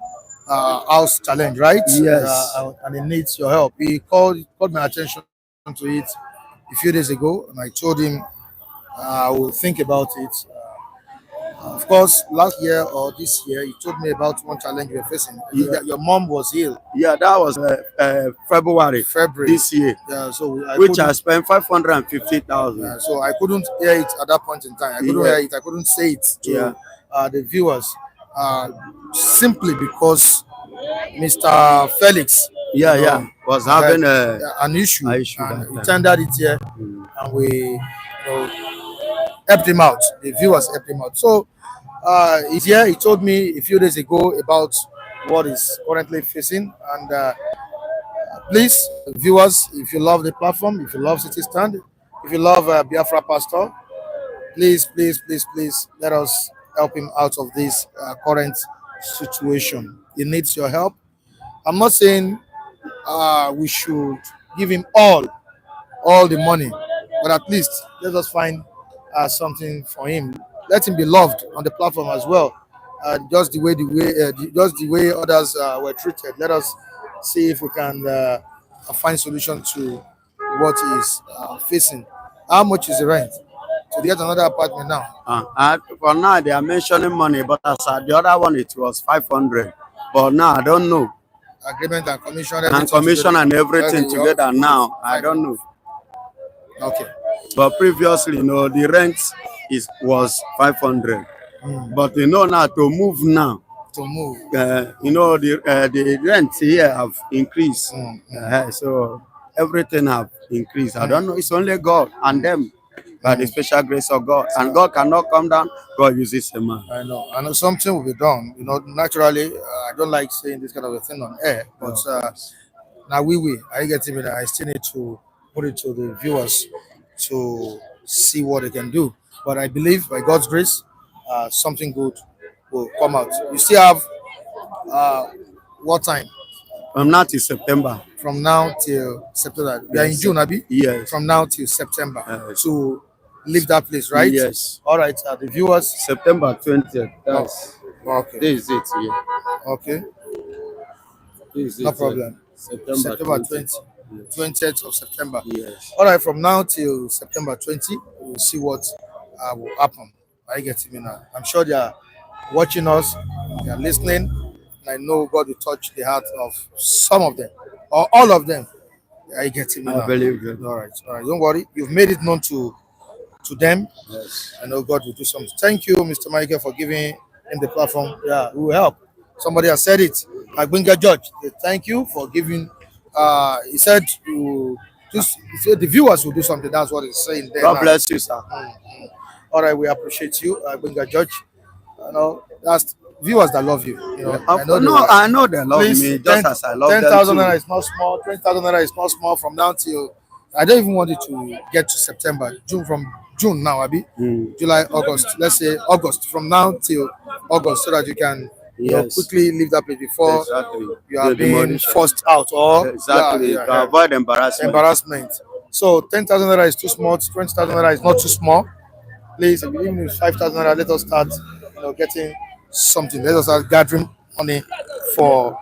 house challenge, right? Yes. And he needs your help. He called my attention to it a few days ago, and I told him I will think about it. Of course, last year or this year, he told me about one challenge you were facing. That your mom was ill. Yeah, that was February this year. Yeah, so which I spent 550,000. Yeah, so I couldn't hear it at that point in time. I couldn't hear it. I couldn't say it to the viewers simply because Mr. Felix, was having an issue, and he tendered it here, and we, helped him out. The viewers helped him out. So he's here. He told me a few days ago about what he's currently facing, and please, viewers, if you love the platform, if you love City Stand, if you love Biafra Pastor, please let us help him out of this current situation. He needs your help. I'm not saying we should give him all the money, but at least let us find something for him. Let him be loved on the platform as well. Just the way others were treated. Let us see if we can find solution to what he is facing. How much is the rent to get another apartment now? For now, they are mentioning money, but as the other one, it was 500. But now I don't know. Agreement and commission, and everything together. Now I don't know. Okay. But previously, the rent was 500. But now to move now. The rent here have increased. So everything have increased. I don't know. It's only God and them. By the special grace of God. And God cannot come down. God uses a man. I know something will be done. Naturally, I don't like saying this kind of a thing on air. But now I get it. I still need to put it to the viewers to see what they can do. But I believe by God's grace, something good will come out. You still have what time? From now till September. From now till September. We are in June, Abi? Yes. From now till September. To leave that place, right? Yes. All right. The viewers. September 20th. Okay. This is it. Okay. This is no problem. September 20th of September. Yes. All right. From now till September 20, we'll see what will happen. I get it now. I'm sure they are watching us. They are listening. And I know God will touch the heart of some of them or all of them. I get it now. I believe it. All right. Don't worry. You've made it known to them. Yes. I know God will do something. Thank you, Mr. Michael, for giving him the platform. Yeah, we will help. Somebody has said it. Agbinga Judge, thank you for giving. He said the viewers will do something. That's what he's saying there. God bless you, sir. All right, we appreciate you, Agbinga Judge. That's viewers that love you. I know they love me just as I love them. 10,000 naira is not small. 20,000 naira is not small. From now till I don't even want it to get to September. June now, Abi. July, August. Let's say August. From now till August, so that you can quickly leave that place before you are being forced out or to avoid embarrassment. So 10,000 naira is too small. 20,000 naira is not too small. Please, even if 5,000 naira, let us start getting something. Let us start gathering money for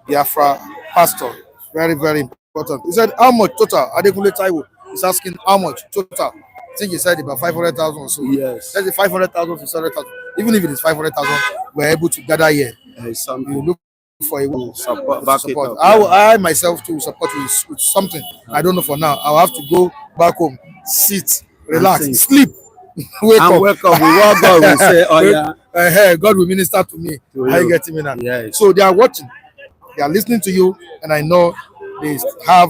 Biafra Pastor. Very, very important. important. He said, how much total? Adekunle Taiwo is asking how much total. I think he said about 500,000 or so. Yes. That's 500,000 to 700,000. Even if it is 500,000, we're able to gather here. You look for a way Back it support. up, I myself to support with something. I don't know for now. I'll have to go back home, sit, relax, think. sleep, wake up. Wake up. What God will say, oh yeah. God will minister to me. To How you you. getting me now? Yes. So they are watching, they are listening to you, and I know they have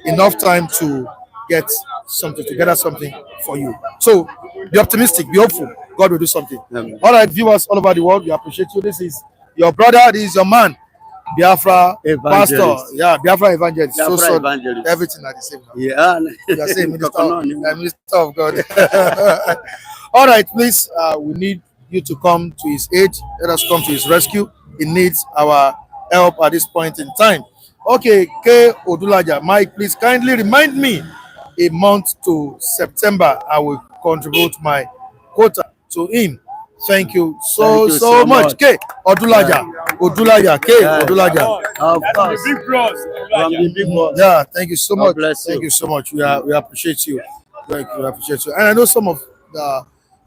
enough time to get something, to gather something for you. So be optimistic, be hopeful. God will do something. Amen. All right, viewers all over the world, we appreciate you. This is your brother, this is your man, Biafra Evangelist. pastor. Yeah, Biafra evangelist. Biafra so evangelist. everything at the same time. Yeah. You are saying minister of God. All right, please, we need you to come to his aid. Let us come to his rescue. He needs our help at this point in time. Okay, K. Odulaja, Mike, please kindly remind me a month to September. I will contribute my quota to him. Thank you so much. K. Odulaja. Odulaja. K. Odulaja. Of course. Big bros. From the big boss. Yeah, thank you so God much. bless you. Thank you so much. We appreciate you. We appreciate you. And I know some of the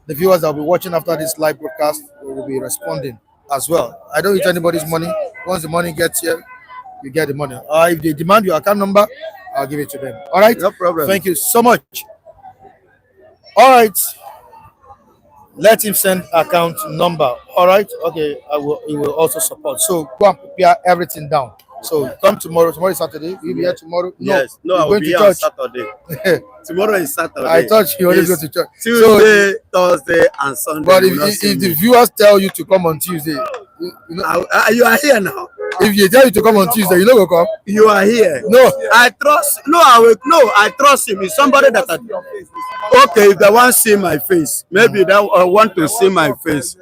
viewers that will be watching after this live broadcast will be responding as well. I don't eat anybody's money. Once the money gets here, you get the money. If they demand your account number, I'll give it to them. All right? No problem. Thank you so much. All right. Let him send account number. All right? Okay. He will also support. So go and prepare everything down. So come tomorrow. Tomorrow is Saturday. You'll be here tomorrow? Yes. No, you're I will going be to here on church. Saturday. Tomorrow is Saturday. I thought you always go Yes. to church. Tuesday, Thursday, and Sunday. But you will not see if the me. viewers tell you to come on Tuesday, You are here now. if you tell you to come on Tuesday, you know go come. You are here. No. I trust. No, I trust him. He's somebody that okay, if they want to see my face, maybe they want to see my face.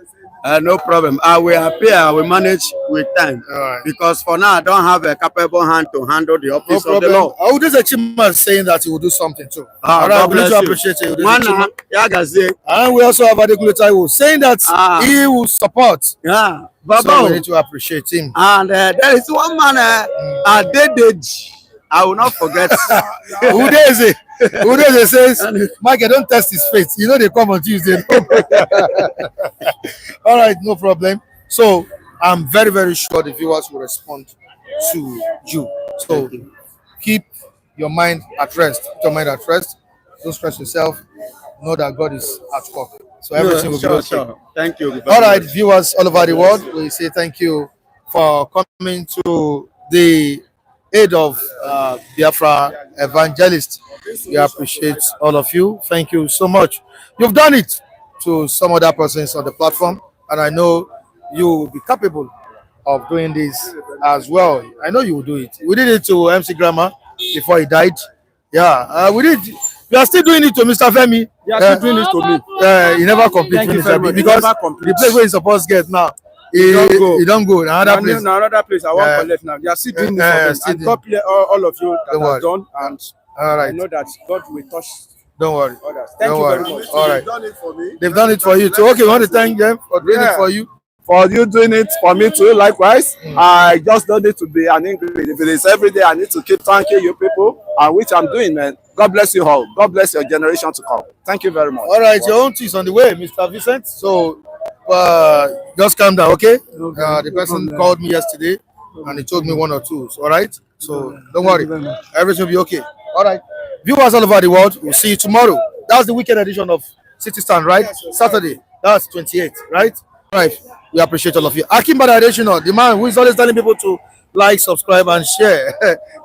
No problem. I will appear. I will manage with time. Right. Because for now, I don't have a capable hand to handle the No office of the problem. law. I would just Chima saying that he will do something too. Ah, All right, God we need bless to you. appreciate you. Mana, Yagaze. And we also have Adekunle Taiwo saying that he will support. Yeah, So we Baba. need to appreciate him. And there is one man, Adedeji. I will not forget. Udeze. Udeze says, Michael, don't test his faith. You know they come on Tuesday. All right, no problem. So I'm very, very sure the viewers will respond to you. So keep your mind at rest. Keep your mind at rest. Don't stress yourself. Know that God is at work. So everything will be okay. Sure. Thank you. All right, viewers all over the world, we say thank you for coming to the aid of Biafra evangelist. We appreciate all of you. Thank you so much. You've done it to some other persons on the platform, and I know you will be capable of doing this as well. I know you will do it. We did it to MC Grammar before he died. Yeah, we did. We are still doing it to Mr. Femi. You are still doing this to me. He never complete Thank you finish very abi much. because He never complete. the place where he's supposed to get now, he don't go another place. Another place. I want to collect now. They are still doing this for them. And God bless all of you that Don't worry. have done. And All I right, know that God will touch don't worry. others. Thank Don't you worry. very much. All right, Done it for me. they've done it for you too. Okay, we want to thank them for doing it for you. For you doing it for me too, likewise. I just don't need to be an ingredient. If it is every day, I need to keep thanking you people, and which I'm doing, man. God bless you all. God bless your generation to come. Thank you very much. All right, your own tea is on the way, Mr. Vincent. So just calm down, okay? The person called me yesterday and he told me one or two. All right, so don't worry, everything will be okay. All right, viewers all over the world, we'll see you tomorrow. That's the weekend edition of City Stand, right? Saturday, that's 28th, right? All right, we appreciate all of you. Akim Badadeshino, the man who is always telling people to like, subscribe, and share.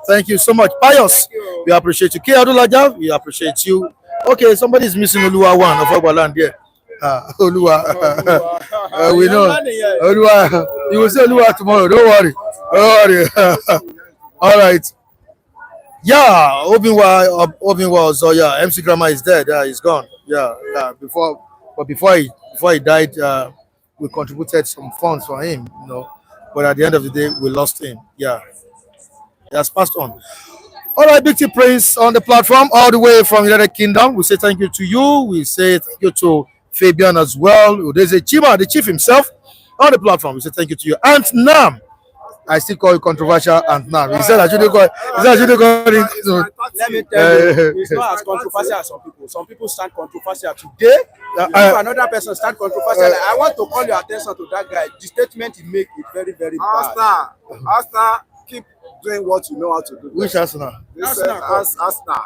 Thank you so much. Pius, we appreciate you. K. Adulaja, we appreciate you. Okay, somebody is missing Oluwa one of our land here. Oluwa. We know. Oluwa. You will say Oluwa tomorrow. Don't worry. Don't worry. All right. Yeah, Obinwa Zoya. MC Grammar is dead. Yeah, he's gone. Yeah. Before he died, we contributed some funds for him, you know. But at the end of the day, we lost him. Yeah. He has passed on. All right, Big T Prince on the platform, all the way from United Kingdom. We say thank you to you. We say thank you to Fabian as well. There's a Chima, the chief himself, on the platform. We say thank you to you. And Nam, I still call it controversial and now. He said I shouldn't call it. He said I shouldn't call it. Let me tell you, it's not as controversial as some people. Some people stand controversial today. If another person stand controversial, I want to call your attention to that guy. The statement he make is very, very bad. Arsenal, keep doing what you know how to do. Which Arsenal? Arsenal.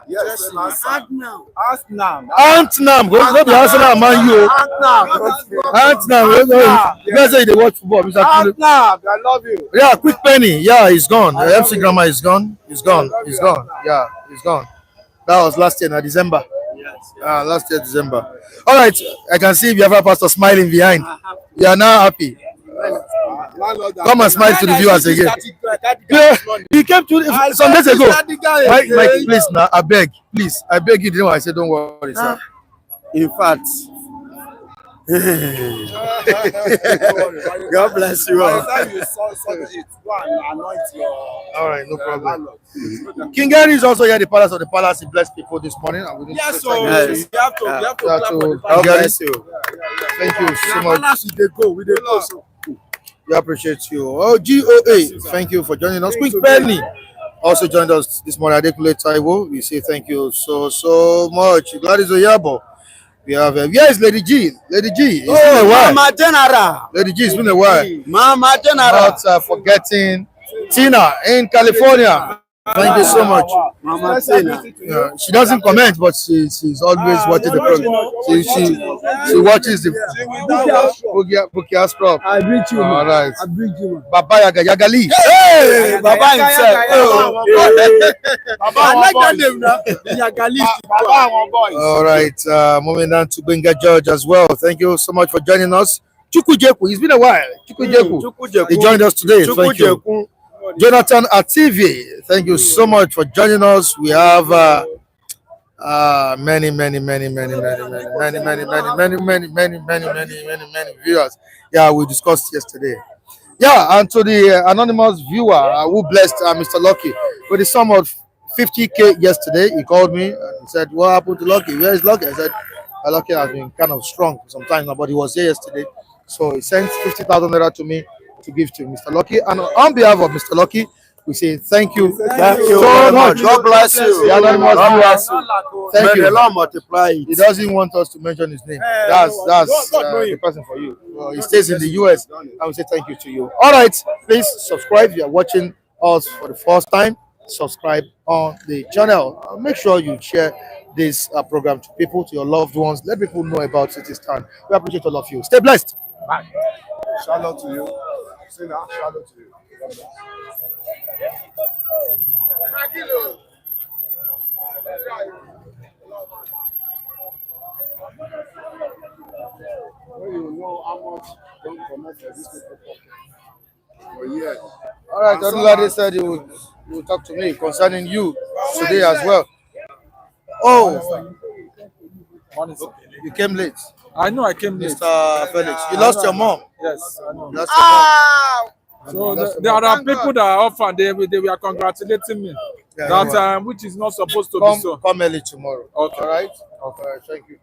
Yes, Arsenal. Antnam. Go be Arsenal, man. You. Antnam. You guys say they watch football. Mr. Kulu. I love you. Yeah, quick penny. Yeah, he's gone. MC Grammar is gone. He's gone. He's gone. Yeah, he's gone. That was last year, December. Yes. Last year, December. All right. I can see Biafra pastor smiling behind. You are now happy. Come and smile to the viewers again. Yeah, he came to some days ago. Mike, please, now I beg, please, I beg you. You know, I said, don't worry, sir. In fact, God bless you all. All right, no problem. King Gary is also here at the palace of the palace. He blessed people this morning. And we Yes, so you have to clap for the God bless you. Thank you so much. palace. We dey go. So. We appreciate you. Oh, GOA, thank you for joining us. Quick Penny also joined us this morning. Adekule Taiwo, we say thank you so much. Gladys Oyabo. We have where is Lady G? Lady G. Oh, Mama General. Lady G, it's been a while. Mama General. Not forgetting Tina in California. Thank you so much. Mama Tina. Yeah, she doesn't comment, but she's always watching the program. She watches the Bukia's prop. I greet you. All right. I greet you. Baba Yagali. Hey, Baba himself. I like that name now. Yagali. All right. Moving on to Benga George as well. Thank you so much for joining us. Chukwujeku, it's been a while. Chukwujeku. He joined us today. Thank you. Jonathan Ativi, thank you so much for joining us. We have many viewers. Yeah, we discussed yesterday. Yeah, and to the anonymous viewer who blessed Mr. Lucky with the sum of 50K yesterday, he called me and he said, "What happened to Lucky? Where is Lucky?" I said, "Lucky has been kind of strong for some time now, but he was here yesterday, so he sent 50,000 naira to me to give to Mr. Lucky." And on behalf of Mr. Lucky, we say thank you. Thank you so much. God bless you. The anonymous viewers, thank you. May the Lord multiply it. He doesn't want us to mention his name. That's the person for you. He stays in the US. I will say thank you to you. All right, please subscribe. If you are watching us for the first time, subscribe on the channel. Make sure you share this program to people, to your loved ones. Let people know about City Stand. We appreciate all of you. Stay blessed. Bye. Shout out to you. Shout out to you. When you know how much don't connect for this people. Oh yeah. All right, Odulade said he will talk to me concerning you today as well. Oh, you came late. I know I came late. Mr. Felix, you lost your mom. Yes, I know. You lost your mom. So there are people that are often they were congratulating me. Yeah, that which is not supposed to be so. Come early tomorrow. Okay. All right. Okay. Thank you.